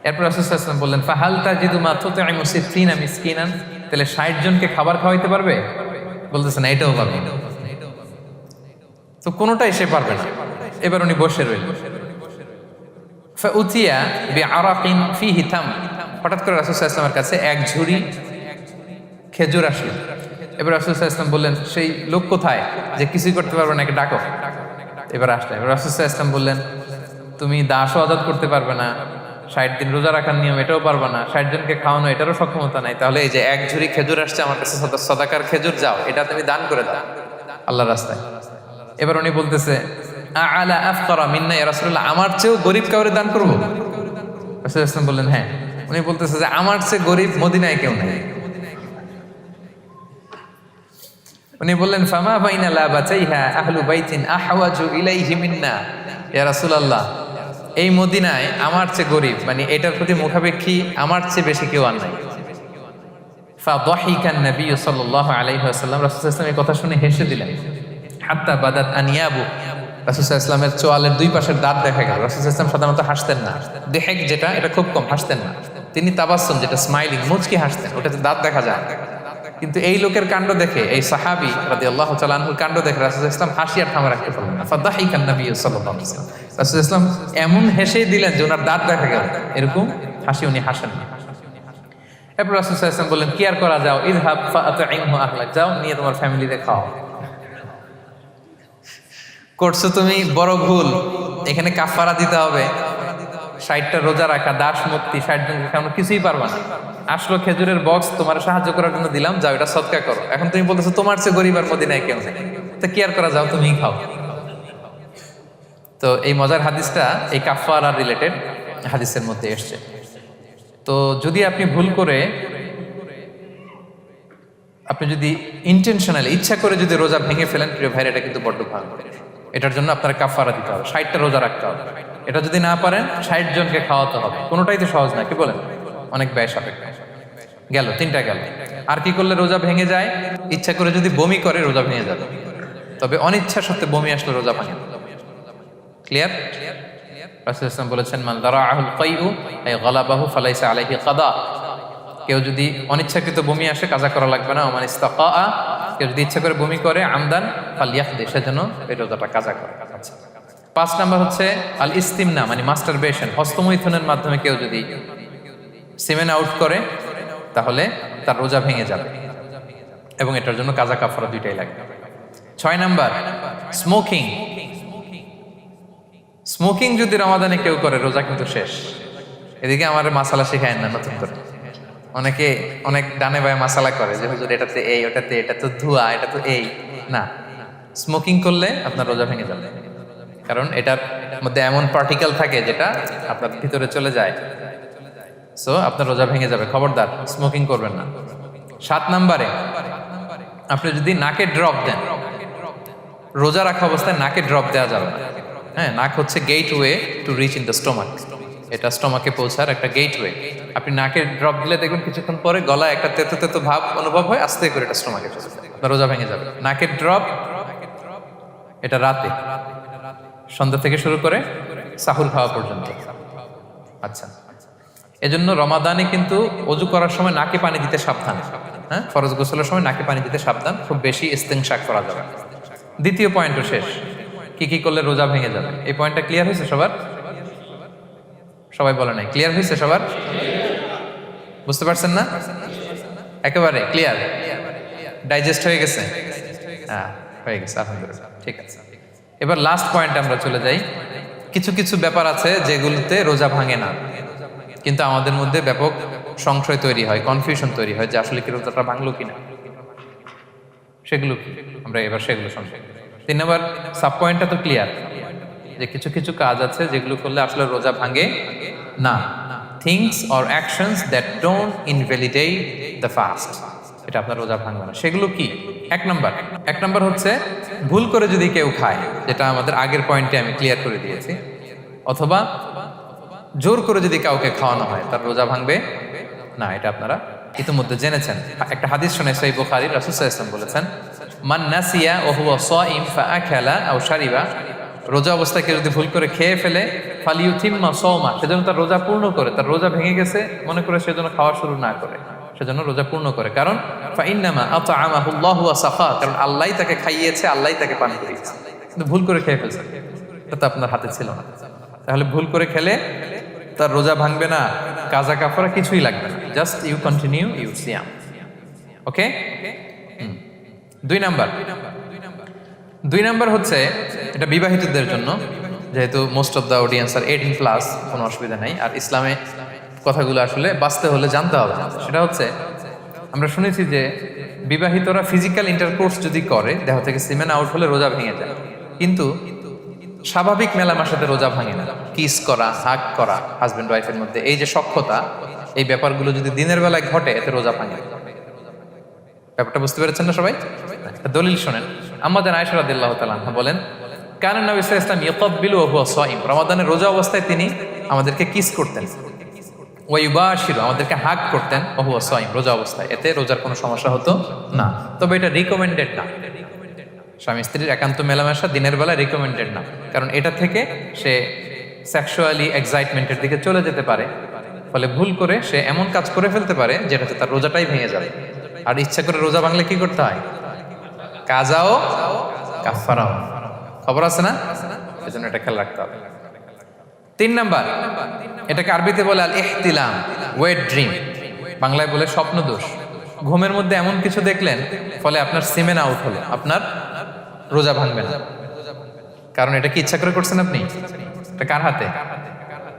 এরপর রাসূল সাল্লাল্লাহু আলাইহি ওয়াসাল্লাম বললেন, ফাহাল তাজিদু মা তুতঈমু 60 মিসকিনান, তাহলে 60 জনকে খাবার খাওয়াইতে পারবে? বলতেছে, না, এটাও পারবে না। তো কোনোটাই সে পারবে না। এবার উনি বসে রইলেন। ফাউতিয়া বিআরাকিন ফিহি তাম, হঠাৎ করে রাসূল সাল্লাল্লাহু আলাইহি ওয়াসাল্লামের কাছে এক ঝুড়ি খেজুর আসলো। এবার রাসূল সাল্লাল্লাহু আলাইহি ওয়াসাল্লাম বললেন, সেই লোক কোথায় যে কিছুই করতে পারবে না, একে ডাকো। এবার আসলেন। এবার রাসূল সাল্লাল্লাহু আলাইহি ওয়াসাল্লাম বললেন, তুমি দাসও আজাদ করতে পারবে না, 60 দিন রোজা রাখার নিয়ম এটাও পারবে না, 60 জনকে খাওয়ানো এটারও সক্ষমতা নাই, তাহলে এই যে এক ঝুড়ি খেজুর আসছে আমার কাছে, সাদাকার খেজুর, যাও, এটা তুমি দান করে দাও আল্লাহর রাস্তায়। এবার উনি বলতেছে, আলা আফকারা মিন্না ইয়া রাসূলুল্লাহ, আমার চেয়েও গরিব কাউরে দান করব? রাসূল সাল্লাল্লাহু আলাইহি ওয়াসাল্লাম বললেন, হ্যাঁ। উনি বলতেছে যে আমার চেয়ে গরিব মদিনায় কেউ নাই। উনি বললেন, ফামা বাইনা লাবাতাইহা আহলু বাইতিন আহওয়াজু ইলাইহি মিন্না ইয়া রাসূলুল্লাহ, এই মদিনায় আমার চেয়ে গরিব, মানে এটার প্রতি মুখাপেক্ষী আমার চেয়ে বেশি কেউ আর নাই। ফাদাহিকান নবী সাল্লাল্লাহু আলাইহি ওয়াসাল্লাম, রাসূল সাল্লাল্লাহু আলাইহি ওয়াসাল্লাম এই কথা শুনে হেসে দিলেন। হাত্তা বাদাত আনিয়াবু, রাসূল সাল্লাল্লাহু আলাইহি ওয়াসাল্লামের চোয়ালের দুই পাশের দাঁত দেখা গেল। রাসূল সাল্লাল্লাহু আলাইহি ওয়াসাল্লাম সাধারণত হাসতেন না, দেহেক যেটা, এটা খুব কম, হাসতেন না। তিনি তাবাসসুম, যেটা স্মাইলিং, মুচকি হাসতেন, ওটাতে দাঁত দেখা যায়। কিন্তু এই লোকের কাণ্ড দেখে, এই সাহাবী রাদিয়াল্লাহু তাআলা আনহুর কাণ্ড দেখে রাসূল সাল্লাল্লাহু আলাইহি ওয়াসাল্লাম হাসি আর থামা রাখতে পারলেন না। ফাদাহিকান নবী সাল্লাল্লাহু আলাইহি ওয়াসাল্লাম, রাসূল সাল্লাল্লাহু আলাইহি ওয়াসাল্লাম এমন হেসেই দিলেন যে ওনার দাঁত দেখা গেল, এরকম হাসি উনি হাসেন না। এরপর রাসূল সাল্লাল্লাহু আলাইহি ওয়াসাল্লাম বললেন, কি আর করা, যাও, ইযহাব ফাআতঈমহু আহলাক, যাও, নিয়ে তোমার ফ্যামিলিতে খাও। করছো তুমি বড় ভুল, এখানে কাফারা দিতে হবে, 60টা রোজা রাখা, দাস মুক্তি, 60 জনকে খাওয়ানো, কিছুই পারবা না। আসলো খেজুরের বক্স, তোমার সাহায্য করার জন্য দিলাম, যাও, এটা সদকা করো। এখন তুমি বলতেছো তোমার চেয়ে গরিব আর মদিনায় কেউ নেই, তো কি আর করা, যাও, তুমিই খাও। তো এই মজার হাদিসটা এই কাফারা রিলেটেড হাদিসের মধ্যে এসছে। তো যদি আপনি ভুল করে, আপনি যদি ইন্টেনশনালি, ইচ্ছা করে যদি রোজা ভেঙে ফেলেন, প্রিয় ভাইরা, এটা কিন্তু বড্ড ভয়ঙ্কর। এটার জন্য আপনার কাফারা দিতে হবে, 60টা রোজা রাখতে হবে। এটা যদি না পারেন, 60 জনকে খাওয়াতে হবে। কোনোটাই তো সহজ না, কি বলেন? অনেক ব্যয় সাপেক্ষ। গেল 3টা গেল। আর কি করলে রোজা ভেঙে যায়? ইচ্ছা করে যদি বমি করে, রোজা ভেঙে যাবে। তবে অনিচ্ছা সত্ত্বে বমি আসলে রোজা ভাঙে। ক্লিয়ার? রাসূল সাল্লাল্লাহু আলাইহি ওয়াসাল্লাম বলেছেন, মান দারাআহুল কাইউ আই গালাবাহু ফালাইসা আলাইহি কাদা, কেউ যদি অনিচ্ছাকৃত বমি আসে, কাজা করা লাগবে না। ওমান ইস্তাকা, কেউ যদি ইচ্ছা করে বমি করে, আমদান ফালিয়াখদি, সেজন্য এই রোজাটা কাজা করে। 5 নাম্বার হচ্ছে আল ইস্তিমনা, মানে মাস্টারবেশন, হস্তমৈথুনের মাধ্যমে কেউ যদি সিমেন আউট করে, তাহলে তার রোজা ভেঙে যাবে, এবং এটার জন্য কাজা কাফারা দুইটাই লাগবে। 6 নাম্বার স্মোকিং। স্মোকিং যদি রমাদানে কেউ করে, রোজা কিন্তু শেষ। এদিকে আমার মাসালা শেখায় না নতুন করে। অনেকে অনেক ডানে বায়ে মাসালা করে যে হুজুর এটাতে এই, ওটাতে এটা তো ধোঁয়া, এটা তো এই না। স্মোকিং করলে আপনার রোজা ভেঙে যাবে, কারণ এটার মধ্যে এমন পার্টিকেল থাকে যেটা আপনার ভিতরে চলে যায়। সো আপনার রোজা ভেঙে যাবে, খবরদার স্মোকিং করবেন না। 7 নম্বরে, আপনি যদি নাকে ড্রপ দেন, রোজা রাখা অবস্থায় নাকে ড্রপ দেওয়া যাবে না। হ্যাঁ, নাক হচ্ছে gateway to reach in the stomach, এটা স্টোমাকে পৌঁছার একটা গেটওয়ে। আপনি নাকে ড্রপ দিলে দেখবেন কিছুক্ষণ পরে গলায় একটা তেতো তেতো ভাব অনুভব হয়, আস্তে করে এটা স্টোমাকে চলে যায়, আপনার রোজা ভেঙে যাবে। নাকের ড্রপ এটা রাতে, সন্ধ্যা থেকে শুরু করে সাহুর খাওয়া পর্যন্ত। আচ্ছা, এজন্য রমাদানে কিন্তু অজু করার সময় নাকে পানি দিতে সাবধান। হ্যাঁ, ফরজ গোসলের সময় নাকে পানি দিতে সাবধান, খুব বেশি ইস্তেনশাক করা যাবে না। দ্বিতীয় পয়েন্টও শেষ, কি কি করলে রোজা ভেঙে যাবে। এই পয়েন্টটা ক্লিয়ার হয়েছে সবার? সবাই বলে নাই, ক্লিয়ার হয়েছে সবার? বুঝতে পারছেন না? একেবারে ক্লিয়ার, ডাইজেস্ট হয়ে গেছে? হ্যাঁ, হয়ে গেছে, আলহামদুলিল্লাহ, ঠিক আছে। এবার লাস্ট পয়েন্টে আমরা চলে যাই। কিছু কিছু ব্যাপার আছে যেগুলোতে রোজা ভাঙে না, কিন্তু আমাদের মধ্যে ব্যাপক সংশয় তৈরি হয়, কনফিউশন তৈরি হয় যে আসলে কি রোজাটা ভাঙলো কিনা। সেগুলো কি, আমরা এবার সেগুলো শুনবো। 3 নম্বর সাব পয়েন্টটা তো ক্লিয়ার, যে কিছু কিছু কাজ আছে যেগুলো করলে আসলে রোজা ভাঙে না। Things or actions that don't invalidate the fast, এটা আপনার রোজা ভাঙবে না। সেগুলো কি? এক নম্বর হচ্ছে ভুল করে যদি কেউ খায়, যেটা আমাদের আগের পয়েন্টে আমি ক্লিয়ার করে দিয়েছি, অথবা জোর করে যদি কাউকে খাওয়ানো হয়, তার রোজা ভাঙবে না, এটা আপনারা ইতিমধ্যে জেনেছেন। একটা হাদিস শুনে সহিহ বুখারী, রাসূল সাল্লাল্লাহু আলাইহি ওয়াসাল্লাম বলেছেন, মান নাসিয়া ওয়া হুয়া সাইম ফাআকালা আও শারিবা, রোজা অবস্থায় কেউ যদি ভুল করে খেয়ে ফেলে, ফালিউতিম্মা সাওমা, সেজন্য তার রোজা পূর্ণ করে। তার রোজা ভেঙে গেছে মনে করে সেজন্য খাওয়া শুরু না করে, সেজন্য রোজা পূর্ণ করে। কারণ ফাইন্নামা আতআমাহুল্লাহু ওয়া সাকা, কারণ আল্লাহই তাকে খাইয়েছে, আল্লাহই তাকে পান করিয়েছে। কিন্তু ভুল করে খেয়ে ফেলছে, এটা তো আপনার হাতে ছিল না। তাহলে ভুল করে খেলে তার রোজা ভাঙবে না, কাজা কাফারা কিছুই লাগবে না, জাস্ট ইউ কন্টিনিউ ইউ সিয়াম। ওকে। 2 নাম্বার হচ্ছে, এটা বিবাহিতদের জন্য, যেহেতু most of the audience are 18+, কোনো অসুবিধা নেই। আর ইসলামে কথাগুলো আসলে বাঁচতে হলে জানতে হবে। সেটা হচ্ছে, আমরা শুনেছি যে বিবাহিতরা ফিজিক্যাল ইন্টারকোর্স যদি করে, দেহ থেকে সিমেন আউট হলে রোজা ভেঙে যায়, কিন্তু স্বাভাবিক মেলামেশাতে রোজা ভাঙে না। কিস করা, হাগ করা হাজবেন্ড ওয়াইফের মধ্যে, এই যে সখ্যতা, এই ব্যাপারগুলো যদি দিনের বেলায় ঘটে, এতে রোজা ভাঙে। ব্যাপারটা বুঝতে পেরেছেন না সবাই? দলিল শোনেন। আমাদের আয়েশা রাদিয়াল্লাহু তাআলা আনহা বলেন, কানা নবী সাল্লাল্লাহু আলাইহি ওয়াসাল্লাম ইয়াকাব্বিলু ওয়া হুয়া সাইম, রমাদানের রোজা অবস্থায় তিনি আমাদেরকে কিস করতেন, ওয়া ইউবাশিরু, আমাদেরকে হাগ করতেন, ওয়া হুয়া সাইম, রোজা অবস্থায়। এতে রোজার কোনো সমস্যা হতো না। তবে এটা রিকমেন্ডেড না, স্বামী স্ত্রীর একান্ত মেলামেশা দিনের বেলা রিকমেন্ডেড না, কারণ এটা থেকে সে সেক্সুয়ালি এক্সাইটমেন্টের দিকে চলে যেতে পারে। ফলে ভুল করে সে এমন কাজ করে ফেলতে পারে যেটাতে তার রোজাটাই ভেঙে যাবে। আর ইচ্ছা করে রোজা ভাঙলে কি করতে হয়? কাজাও কাফারাও, খবর আছে না? এজন্য এটা খেয়াল রাখতে হবে। 3 নাম্বার, এটাকে আরবিতে বলে আল ইহতিলাম, ওয়েট ড্রিম, বাংলায় বলে স্বপ্ন দোষ। ঘুমের মধ্যে এমন কিছু দেখলেন, ফলে আপনার সিমেন আউট হলো, আপনার রোজা ভাঙবে না। কারণ এটা কি ইচ্ছা করে করছেন আপনি? এটা কার হাতে?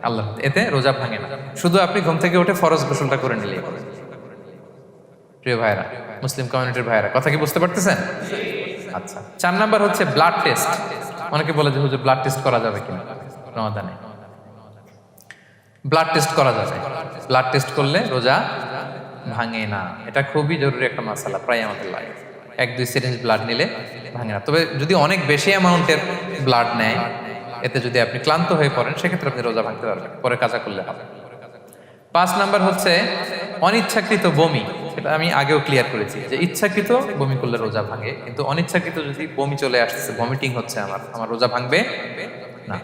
আল্লাহ। এতে রোজা ভাঙে না, শুধু আপনি ঘুম থেকে উঠে ফরজ গোসলটা করে নিলেই হবে। প্রিয় ভাইরা, মুসলিম কমিউনিটির ভাইরা, কথা কি বুঝতে পারতেছেন? আচ্ছা, 4 নাম্বার হচ্ছে ব্লাড টেস্ট। অনেকে বলে যে হুজুর ব্লাড টেস্ট করা যাবে কিনা রমাদানে? ব্লাড টেস্ট করা যাবে। ব্লাড টেস্ট করলে রোজা ভাঙে না, এটা খুবই জরুরি একটা মাসালা, প্রায় আমাদের লাগে। 1-2 সিরিঞ্জ ব্লাড নিলে ভাঙে না। তবে যদি অনেক বেশি অ্যামাউন্টের ব্লাড নেয়, এতে যদি আপনি ক্লান্ত হয়ে পড়েন, সেক্ষেত্রে আপনি রোজা ভাঙতে পারবেন, পরে কাজা করলে হবে। 5 নাম্বার হচ্ছে অনিচ্ছাকৃত বমি। সেটা আমি আগেও ক্লিয়ার করেছি যে ইচ্ছাকৃত বমি করলে রোজা ভাঙে, কিন্তু অনিচ্ছাকৃত যদি বমি চলে আসছে, ভমিটিং হচ্ছে, আমার রোজা ভাঙবে না।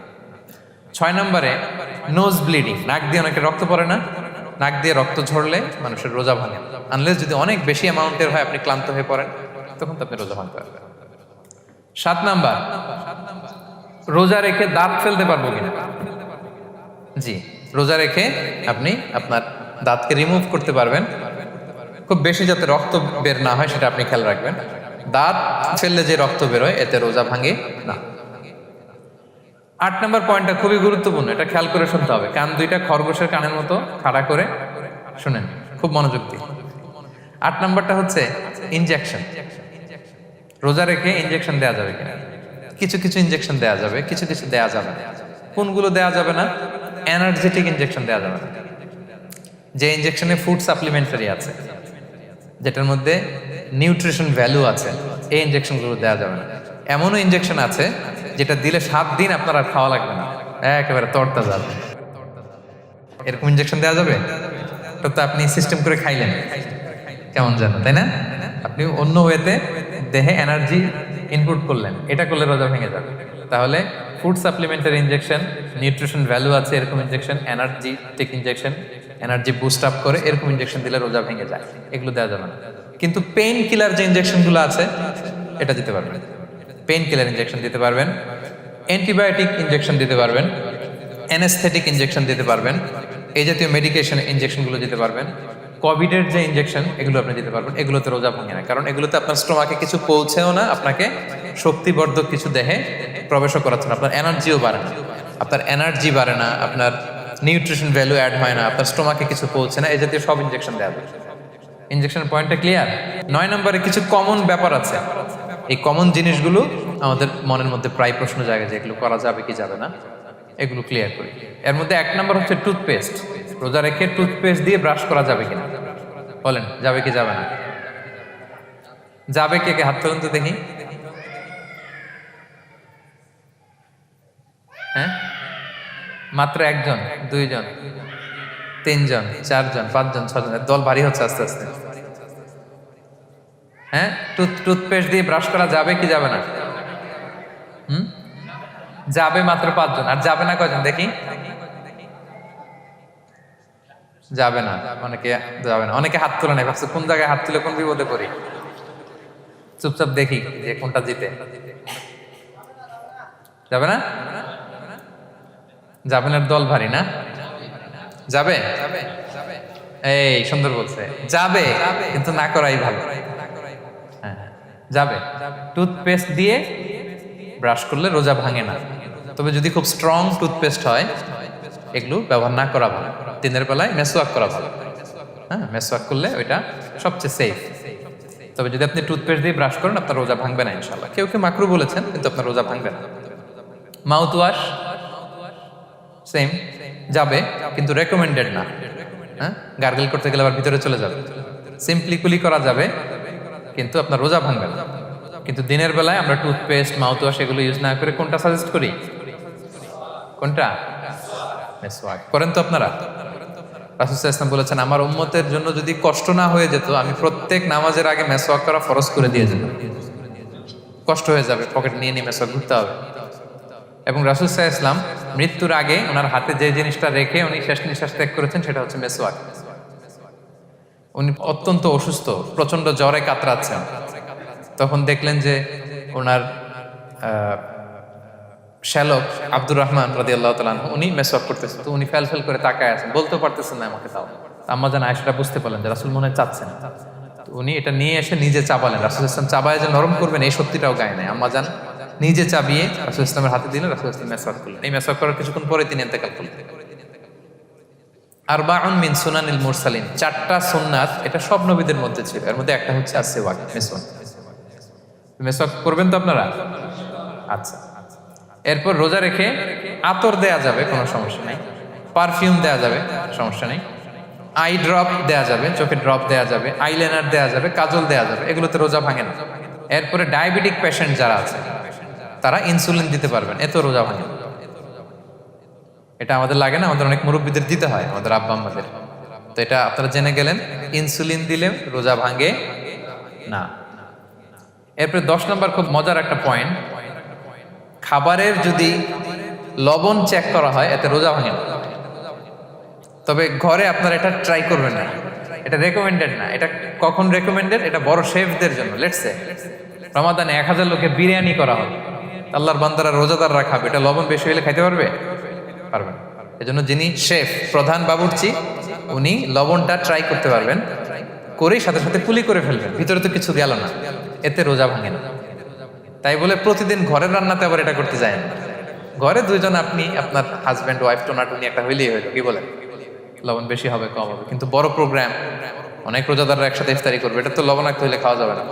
6 নম্বরে নোজ ব্লিডিং, নাক দিয়ে অনেকে রক্ত পড়ে না, নাক দিয়ে রক্ত ঝরলে মানুষের রোজা ভাঙে, আনলেস যদি অনেক বেশি অ্যামাউন্টের হয়, আপনি ক্লান্ত হয়ে পড়েন, তখন তো আপনি রোজা ভাঙতে পারবেন। 7 নাম্বার, রোজা রেখে দাঁত ফেলতে পারবো কিনা? জি, রোজা রেখে আপনি আপনার দাঁতকে রিমুভ করতে পারবেন, খুব বেশি যাতে রক্ত বের না হয় সেটা আপনি খেয়াল রাখবেন। দাঁত ফেললে যে রক্ত বেরোয়, এতে রোজা ভাঙে না। 8 নম্বর পয়েন্টটা খুবই গুরুত্বপূর্ণ, এটা খেয়াল করে শুনতে হবে। কান দুইটা খরগোশের কানের মতো খাড়া করে শুনেন, খুব মনোযোগ দিয়ে। 8 নম্বরটা হচ্ছে ইনজেকশন। রোজা রেখে ইনজেকশন দেওয়া যাবে কিনা? কিছু কিছু ইনজেকশন দেওয়া যাবে, কিছু কিছু দেওয়া যাবে না। কোনগুলো দেওয়া যাবে না? এনার্জেটিক ইনজেকশন দেওয়া যাবে না। যে ইনজেকশনে ফুড সাপ্লিমেন্টারি আছে, যেটার মধ্যে নিউট্রিশন ভ্যালু আছে, এই ইনজেকশনগুলো দেওয়া যাবে না। এমনও ইনজেকশন আছে যেটা দিলে 7 দিন আপনার আর খাওয়া লাগবে না, একেবারে তরতা যাবে। এরকম ইনজেকশন দেওয়া যাবে? তো আপনি সিস্টেম করে খাইলেন কেমন যেন, তাই না? আপনি অন্য ওয়েতে দেহে এনার্জি ইনপুট করলেন, এটা করলে রোজা ভেঙে যাবে। তাহলে food supplementary injection, nutrition value আছে এরকম injection, energetic injection, energy boost up করে এরকম ইনজেকশন দিলে রোজা ভেঙে যায়, এগুলো দেওয়া যাবে না। কিন্তু পেইন কিলার যে ইনজেকশনগুলো আছে এটা দিতে পারবেন। পেইন কিলার ইনজেকশন দিতে পারবেন, অ্যান্টিবায়োটিক ইনজেকশন দিতে পারবেন, অ্যানেস্থেটিক ইনজেকশন দিতে পারবেন, এই জাতীয় মেডিকেশন ইনজেকশনগুলো দিতে পারবেন। কোভিডের যে ইনজেকশন এগুলো আপনি দিতে পারবেন। এগুলোতে রোজা ভাঙে না, কারণ এগুলোতে আপনার স্টোমাকে কিছু পৌঁছেও না, আপনাকে শক্তিবর্ধক কিছু দেহে প্রবেশও করাচ্ছে না, আপনার এনার্জিও বাড়ে না, আপনার এনার্জি বাড়ে না, আপনার নিউট্রিশন ভ্যালু অ্যাড হয় না, আপনার স্টোমাকে কিছু পৌঁছে না, এই জাতীয় সব ইনজেকশন দেওয়া যাবে। ইনজেকশন পয়েন্টটা ক্লিয়ার? 9 নম্বরে কিছু কমন ব্যাপার আছে। এই কমন জিনিসগুলো আমাদের মনের মধ্যে প্রায় প্রশ্ন জাগে যে এগুলো করা যাবে কি যাবে না, এগুলো ক্লিয়ার করি। এর মধ্যে 1 নম্বর হচ্ছে টুথপেস্ট। রোজা রেখে টুথপেস্ট দিয়ে ব্রাশ করা যাবে কিনা? বলেন যাবে কি যাবে না? যাবে, কে কে হাত তুলুন তো দেখি। হ্যাঁ, মাত্র 1 জন, 2 জন, 3 জন, 4 জন, 5 জন, 6 জন, দল ভারী হচ্ছে আস্তে আস্তে। হ্যাঁ, টুথপেস্ট দিয়ে ব্রাশ করা যাবে কি যাবে না? যাবে মাত্র 5 জন। আর যাবে না কয়জন দেখি? যাবে না, অনেকে যাবে না, অনেকে হাত তোলে না, ভাবছে কোন জায়গায় হাত তুলে কোন বিপদে পড়ি। চুপচাপ দেখি যে কোনটা জিতে। যাবে না? যাবে না, দল ভারী না? যাবে? এই সুন্দর বলছে, যাবে, কিন্তু না করাই ভালো। হ্যাঁ, যাবে। টুথপেস্ট দিয়ে ব্রাশ করলে রোজা ভাঙে না, তবে যদি খুব স্ট্রং টুথপেস্ট হয় এগুলো ব্যবহার না করা ভালো। দিনের বেলায় মেসওয়াক করা ভালো। হ্যাঁ, মেসওয়াক করলে ওইটা সবচেয়ে সেফ। তবে যদি আপনি টুথপেস্ট দিয়ে ব্রাশ করেন আপনার রোজা ভাঙবে না ইনশাআল্লাহ। কেউ কেউ মাকরু বলেছেন, কিন্তু আপনার রোজা ভাঙবে না। মাউথ ওয়াশ সেম, যাবে, কিন্তু রেকমেন্ডেড না। হ্যাঁ, গার্গল করতে গেলে আবার ভিতরে চলে যাবে। সিম্পলি কুলি করা যাবে, কিন্তু আপনার রোজা ভাঙবে না। কিন্তু দিনের বেলায় আমরা টুথপেস্ট, মাউথ ওয়াশ এগুলো ইউজ না করে কোনটা সাজেস্ট করি? কোনটা? মেসওয়াক করেন তো আপনারা? রাসূল সাল্লাল্লাহু আলাইহি ওয়াসাল্লাম বলেছেন, আমার উম্মতের জন্য যদি কষ্ট না হয়ে যেত আমি প্রত্যেক নামাজের আগে মেসওয়াক করা ফরজ করে দিয়ে যেতাম। কষ্ট হয়ে যাবে, পকেট নিয়ে নিয়ে মেসওয়াক ঘুরতে হবে। এবং রাসূল সাল্লাল্লাহু আলাইহি ওয়াসাল্লাম মৃত্যুর আগে ওনার হাতে যে জিনিসটা রেখে উনি শেষ নিঃশ্বাস ত্যাগ করেছেন সেটা হচ্ছে মেসওয়াক। উনি অত্যন্ত অসুস্থ, প্রচন্ড জ্বরে কাতরাচ্ছেন। তখন দেখলেন যে ওনার শ্যালক আব্দুর রহমান রাদিয়াল্লাহু তাআলা আনহু উনি মেসওয়াক করতেছেন, তো উনি ফেল করে তাকায় আছেন, বলতে পারতেছেন না আমাকে। তাও আম্মা জান আয়েশা বুঝতে পারলেন যে রাসূল মনে হয় চাচ্ছেন, তো উনি এটা নিয়ে এসে নিজে চাবালেন। রাসূল সাল্লাল্লাহু আলাইহি ওয়াসাল্লাম চাবায় যে নরম করবেন এই সত্যিটাও গায়ে নাই। আম্মা জান নিজে চাবিয়ে রাসূল সাল্লাল্লাহু আলাইহি ওয়াসাল্লামের হাতে দিলেন, রাসূল সাল্লাল্লাহু আলাইহি ওয়াসাল্লাম মেসওয়াক করলেন। এই মেসওয়াক করার কিছুক্ষণ পরে তিনি ইন্তেকাল করলেন। আরবাউন মিন সুনানিল মুরসালিন, 4টা সুন্নাত, এটা সব নবীদের মধ্যে ছিল। এর মধ্যে একটা হচ্ছে আসওয়াক, মেসওয়াক। মেসওয়াক করবেন তো আপনারা? আচ্ছা। এরপর রোজা রেখে আতর দেয়া যাবে, কোনো সমস্যা নেই। পারফিউম দেয়া যাবে, সমস্যা নেই। আই ড্রপ দেয়া যাবে, চোখে ড্রপ দেয়া যাবে, আইলাইনার দেয়া যাবে, কাজল দেয়া যাবে, এগুলোতে রোজা ভাঙে না। এরপরে ডায়াবেটিক পেশেন্ট যারা আছে তারা ইনসুলিন দিতে পারবেন, এত রোজা ভাঙে না। এটা আমাদের লাগে না, আমাদের অনেক মুরব্বীদের দিতে হয়, আমাদের আব্বা আম্মাদের। তো এটা আপনারা জেনে গেলেন, ইনসুলিন দিলে রোজা ভাঙে না। এরপরে 10 নম্বর খুব মজার একটা পয়েন্ট, খাবারের যদি লবণ চেক করা হয় এতে রোজা ভাঙে না। তবে ঘরে আপনারা এটা ট্রাই করবেন না, এটা রেকমেন্ডেড না। এটা কখন রেকমেন্ডেড? এটা বড় শেফদের জন্য। লেটস সে রমাদানে 1000 লোকের বিরিয়ানি করা হবে, আল্লাহর বান্দারা রোজাদাররা খাবে, এটা লবণ বেশি হলে খাইতে পারবে? পারবেন। এজন্য যিনি শেফ, প্রধান বাবুর্চি, উনি লবণটা ট্রাই করতে পারবেন, করেই সাথে সাথে কুলি করে ফেলবেন, ভিতরে তো কিছু গেল না, এতে রোজা ভাঙে না। তাই বলে প্রতিদিন ঘরের রান্নাতে আবার এটা করতে যায় না। ঘরে দুইজন, আপনি আপনার হাজব্যান্ড ওয়াইফ টোনাটুনি একটা হইলেই হইলো, কি বলেন? লবণ বেশি হবে কম হবে, কিন্তু বড় প্রোগ্রাম, অনেক রোজাদাররা একসাথে ইফতারি করবে, এটা তো লবণাক্ত হইলে খাওয়া যাবে না।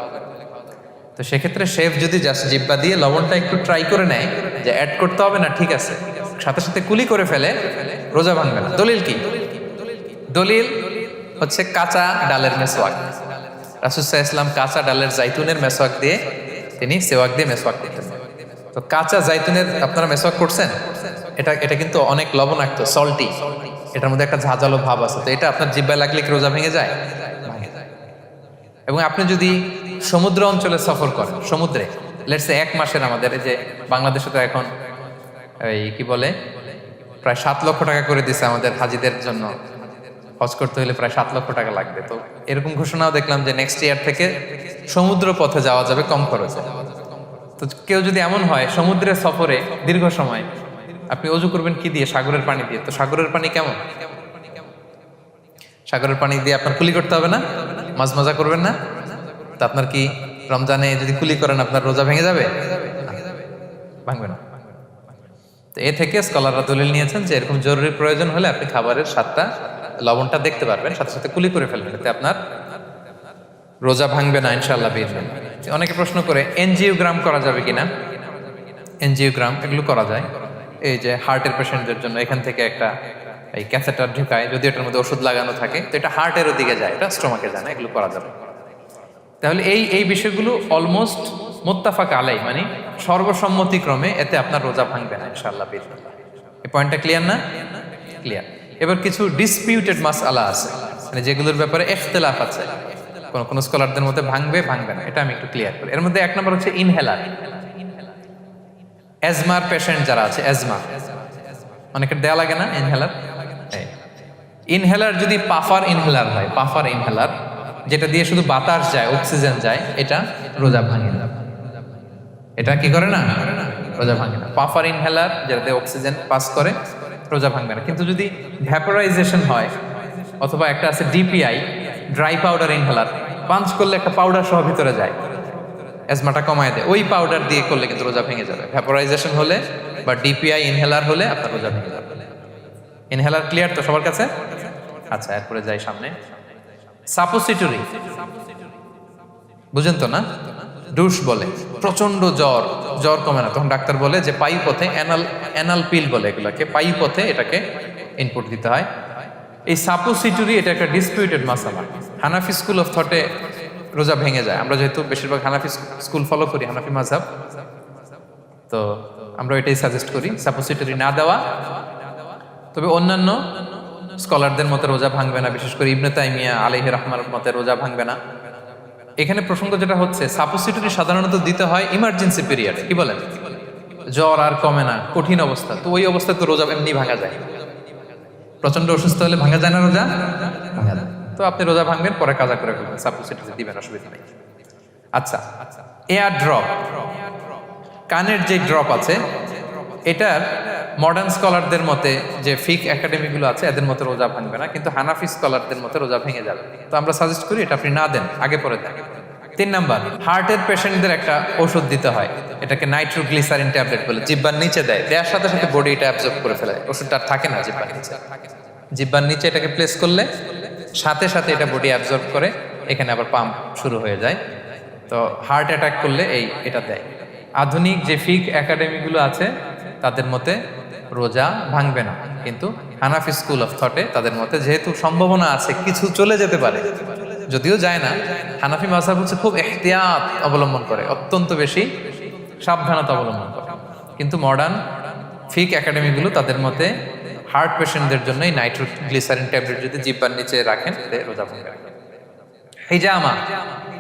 তো সেক্ষেত্রে শেফ যদি জাস্ট জিব্বা দিয়ে লবণটা একটু ট্রাই করে নেয় যে অ্যাড করতে হবে না, ঠিক আছে, সাথে সাথে কুলি করে ফেলে, রোজা ভাঙবে না। দলিল কি? দলিল হচ্ছে কাঁচা ডালের মেসওয়াক। রাসূল সাল্লাল্লাহু আলাইহি ওয়াসাল্লাম কাঁচা ডালের জাইতুনের মেসওয়াক দিয়ে তিনি সেওয়াক দিয়ে মেসওয়াক করতেন। তো কাঁচা জাইতুনের আপনারা মেসওয়াক করছেন, এটা কিন্তু অনেক লবণাক্ত, সল্টি, এটার মধ্যে একটা ঝাঁঝালো ভাব আছে। তো এটা আপনার জিহ্বায় লাগলে কি রোজা ভেঙে যায়? ভাঙে যায়। এবং আপনি যদি সমুদ্র অঞ্চলে সফর করেন, সমুদ্রে লেটস সে 1 মাসের, আমাদের এই যে বাংলাদেশে তো এখন এই কি বলে প্রায় 7 লক্ষ টাকা করে দিছে আমাদের হাজিদের জন্য, হজ করতে হলে প্রায় 7 লক্ষ টাকা লাগবে। তো এরকম ঘোষণাও দেখলাম যে নেক্সট ইয়ার থেকে সমুদ্র পথে যাওয়া যাবে কম খরচে। তো কেউ যদি এমন হয় সমুদ্রের সফরে দীর্ঘ সময়, আপনি অজু করবেন কি দিয়ে? সাগরের পানি দিয়ে। তো সাগরের পানি কেমন? সাগরের পানি দিয়ে আপনার কুলি করতে হবে না? মাছ মজা করবেন না? তা আপনার কি রমজানে যদি কুলি করেন আপনার রোজা ভেঙে যাবে? ভাঙবে না। তো এ থেকে স্কলাররা দলিল নিয়েছেন যে এরকম জরুরি প্রয়োজন হলে আপনি খাবারের স্বাদটা, লবণটা দেখতে পারবেন, সাথে সাথে কুলি করে ফেলবেন, এতে আপনার রোজা ভাঙবে না ইনশাআল্লাহ বিইজনিল্লাহ। অনেকে প্রশ্ন করে এনজিওগ্রাম করা যাবে কিনা? এনজিওগ্রাম এগুলো করা যায়। এই যে হার্টের পেশেন্টদের জন্য এখান থেকে একটা এই ক্যাথেটার ঢুকায়, যদি এটার মধ্যে ওষুধ লাগানো থাকে, তো এটা হার্টের দিকে যায়, এটা স্টোমাকে যায় না, এগুলো করা যাবে। তাহলে এই বিষয়গুলো অলমোস্ট মুত্তাফাক আলাই, মানে সর্বসম্মতিক্রমে এতে আপনার রোজা ভাঙবে না ইনশাআল্লাহ বিইজনিল্লাহ। এই পয়েন্টটা ক্লিয়ার না? ক্লিয়ার। এবার কিছু ডিসপিউটেড মাসআলা আছে, মানে যেগুলোর ব্যাপারে ইখতিলাফ আছে, কোন স্কলারদের মধ্যে ভাঙবে না, এটা আমি একটু ক্লিয়ার করি। এর মধ্যে 1 নম্বর হচ্ছে ইনহেলার। অ্যাজমার পেশেন্ট যারা আছে, অ্যাজমা অনেকের দেয়া লাগে না ইনহেলার। ইনহেলার যদি পাফার ইনহেলার হয়, পাফার ইনহেলার যেটা দিয়ে শুধু বাতাস যায়, অক্সিজেন যায়, এটা রোজা ভাঙে না। এটা কি করে না? রোজা ভাঙে না। পাফার ইনহেলার যেটাতে অক্সিজেন পাস করে, রোজা ভাঙবে না। কিন্তু যদি ভ্যাপোরাইজেশন হয়, অথবা একটা আছে DPI, dry powder inhaler, punch করলে একটা পাউডার সহ ভিতরে যায়, অ্যাজমাটা কমায় দেয়, ওই পাউডার দিয়ে করলে কিন্তু রোজা ভেঙে যাবে। ভ্যাপোরাইজেশন হলে বা ডিপিআই ইনহেলার হলে আপনার রোজা ভেঙে যাবে। ইনহেলার ক্লিয়ার তো সবার কাছে? আচ্ছা, এরপরে যাই সামনে। সাপোসিটরি বুঝেন তো না? ডুশ বলে, প্রচন্ড জ্বর কমে না, তখন ডাক্তার বলে যে পায়ু পথে, অ্যানাল পিল বলে এগুলাকে, পায়ু পথে এটাকে ইনপুট দিতে হয়। এই সাপোসিটরি এটা একটা ডিসপিউটেড মাসালা। হানাফি স্কুল অফ থটে রোজা ভেঙে যায়। আমরা যেহেতু বেশিরভাগ হানাফি স্কুল ফলো করি, হানাফি মাযহাব, তো আমরা এটাই সাজেস্ট করি সাপোসিটরি না দেওয়া। তবে অন্যান্য স্কলারদের মতে রোজা ভাঙবে না, বিশেষ করে ইবনে তাইমিয়া আলাইহি রাহমার মতে রোজা ভাঙবে না। এখানে প্রসঙ্গ যেটা হচ্ছে, সাপোসিটরি সাধারণত দিতে হয় ইমার্জেন্সি পিরিয়ডে, কি বলেন? জ্বর আর কমে না, কঠিন অবস্থা, তো ওই অবস্থায় তো রোজা এমনি ভাঙা যায়। প্রচন্ড অসুস্থ হলে ভাঙা যায় না রোজা? ভাঙা যায়। তো আপনি রোজা ভাঙবেন, পরে কাজা করে ফেলবেন, সাপোসিটরি দিবেন, অসুবিধা নেই। আচ্ছা, এয়ার ড্রপ, কানের যে ড্রপ আছে, এটার মডার্ন স্কলারদের মতে, যে ফিক একাডেমিগুলো আছে, এদের মতে রোজা ভাঙবে না, কিন্তু হানাফি স্কলারদের মতে রোজা ভেঙে যাবে। তো আমরা সাজেস্ট করি এটা আপনি না দেন, আগে পরে দেন। 3 নাম্বার, হার্টের পেশেন্টদের একটা ওষুধ দিতে হয়, এটাকে নাইট্রোগ্লিসারিন ট্যাবলেট বলে, জিহ্বার নিচে দেয়, দেওয়ার সাথে সাথে বডি এটা অ্যাবজর্ব করে ফেলে, ওষুধটা আর থাকে না জিহ্বার নিচে। জিহ্বার নিচে এটাকে প্লেস করলে সাথে সাথে এটা বডি অ্যাবজর্ব করে, এখানে আবার পাম্প শুরু হয়ে যায়। তো হার্ট অ্যাটাক করলে এটা দেয়। আধুনিক যে ফিক একাডেমিগুলো আছে তাদের মতে রোজা ভাঙবে না, কিন্তু হানাফি স্কুল অফ থটে তাদের মতে যেহেতু সম্ভাবনা আছে কিছু চলে যেতে পারে, যদিও যায় না, হানাফি মাযহাব হচ্ছে খুব ইহতিয়াত অবলম্বন করে, অত্যন্ত বেশি সাবধানতা অবলম্বন করে। কিন্তু মডার্ন ফিক একাডেমিগুলো তাদের মতে হার্ট পেশেন্টদের জন্য এই নাইট্রোগ্লিসারিন ট্যাবলেট যদি জিহ্বার নিচে রাখেন, রোজা ভাঙবে না। হিজামা,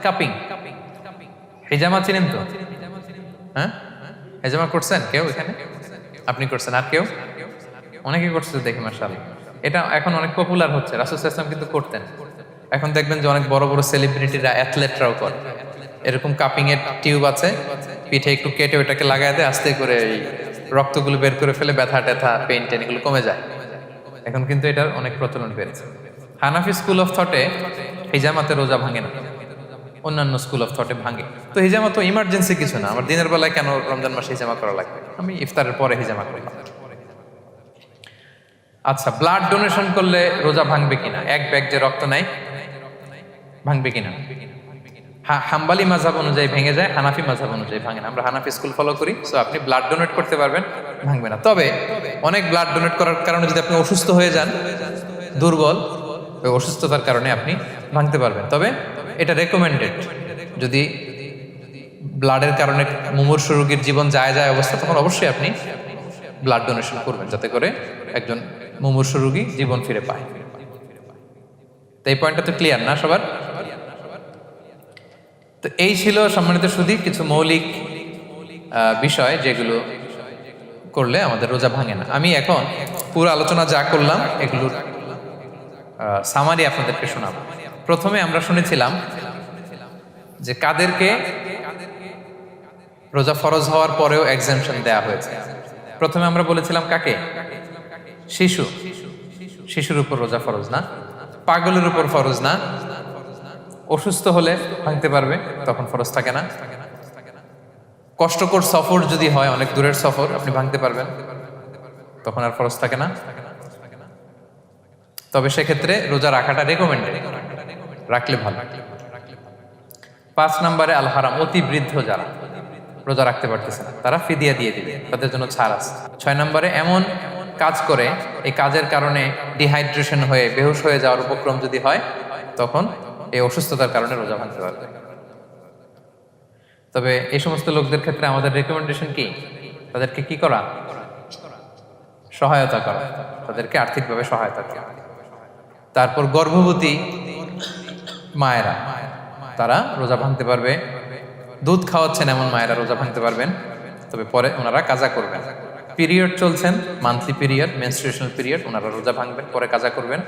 কাপিং, হিজামা চিনেন তো? হ্যাঁ, হিজামা করছেন কেউ এখানে? আপনি করছেন, আর কেউ? অনেকে করছে দেখি, মাশাআল্লাহ। এটা এখন অনেক পপুলার হচ্ছে, রাসূল সাল্লাল্লাহু আলাইহি ওয়াসাল্লাম কিন্তু করতেন। এখন দেখবেন যে অনেক বড় বড় সেলিব্রিটিরা, অ্যাথলেটরাও করে। এরকম কাপিং এর টিউব আছে, পিঠে একটু কেটে ওটাকে লাগায় দেয়, আস্তে করে এই রক্তগুলো বের করে ফেলে, ব্যথা ট্যাথা, পেইন টেন এগুলো কমে যায়। এখন কিন্তু এটার অনেক প্রচলন বেড়েছে। হানাফি স্কুল অফ থটে হিজামাতে রোজা ভাঙে না, অন্যান্য স্কুল অফ থটে ভাঙে। তো হিজামা তো ইমার্জেন্সি কিছু না, আমার দিনের বেলায় কেন রমজান মাসে হিজামা করা লাগবে, আমি ইফতারের পরে হিজামা করলাম। আচ্ছা, ব্লাড ডোনেশন করলে রোজা ভাঙবে কিনা, এক ব্যাগ যে রক্ত নেয় ভাঙবে কিনা? হাম্বালি মাযহাব অনুযায়ী ভেঙে যায়, হানাফি মাযহাব অনুযায়ী ভাঙে না। আমরা হানাফি স্কুল ফলো করি, সো আপনি ব্লাড ডোনেট করতে পারবেন, ভাঙবে না। তবে অনেক ব্লাড ডোনেট করার কারণে যদি আপনি অসুস্থ হয়ে যান, দুর্বল, ওই অসুস্থতার কারণে আপনি ভাঙতে পারবেন। তবে এটা রেকমেন্ডেড, যদি ব্লাডের কারণে মুমূর্ষু রোগীর জীবন যায় অবস্থা, তখন অবশ্যই আপনি ব্লাড ডোনেশন করবেন, যাতে করে একজন মুমূর্ষু রোগী জীবন ফিরে পায়। তো এই পয়েন্টটা তো ক্লিয়ার না সবার? তো এই ছিল সম্মানিত সুধী কিছু মৌলিক বিষয় যেগুলো করলে আমাদের রোজা ভাঙে না। আমি এখন পুরো আলোচনা যা করলাম এগুলোর সামারি আপনাদেরকে শোনাবো। প্রথমে আমরা শুনেছিলাম যে কাদেরকে রোজা ফরজ হওয়ার পরেও এক্সাম্পশন দেয়া হয়েছে। প্রথমে আমরা বলেছিলাম কাকে? শিশুর উপর রোজা ফরজ না, পাগলের উপর ফরজ না, অসুস্থ হলে ভাঙতে পারবে, তখন ফরজ থাকে না। কষ্টকর সফর যদি হয়, অনেক দূরের সফর, আপনি ভাঙতে পারবেন, তখন আর ফরজ থাকে না। তবে সেক্ষেত্রে রোজা রাখাটা রেকমেন্ডেড, রাখলে ভালো। 5 নম্বরে আল হারাম, অতি বৃদ্ধ যারা রোজা রাখতে পারতেছে না, তারা ফিদিয়া দিয়ে দিবে, তাদের জন্য ছাড় আছে। 6 নম্বরে এমন কাজ করে, এই কাজের কারণে ডিহাইড্রেশন হয়ে বেহুশ হয়ে যাওয়ার উপক্রম যদি হয়, তখন এই অসুস্থতার কারণে রোজা ভাঙতে পারবে। তবে এই সমস্ত লোকদের ক্ষেত্রে আমাদের রেকমেন্ডেশন কি? তাদেরকে কি করা? সহায়তা করা, তাদেরকে আর্থিকভাবে সহায়তা করা। তারপর গর্ভবতী মায়েরা, তারা রোজা ভাঙতে পারবে। দুধ খাওয়াচ্ছেন এমন মায়েরা রোজা ভাঙতে পারবেন, তবে পরে ওনারা কাজা করবেন। পিরিয়ড চলছেন, মান্থলি পিরিয়ড, মেনস্ট্রুয়েশনাল পিরিয়ড, ওনারা রোজা ভাঙবেন, পরে কাজা করবেন।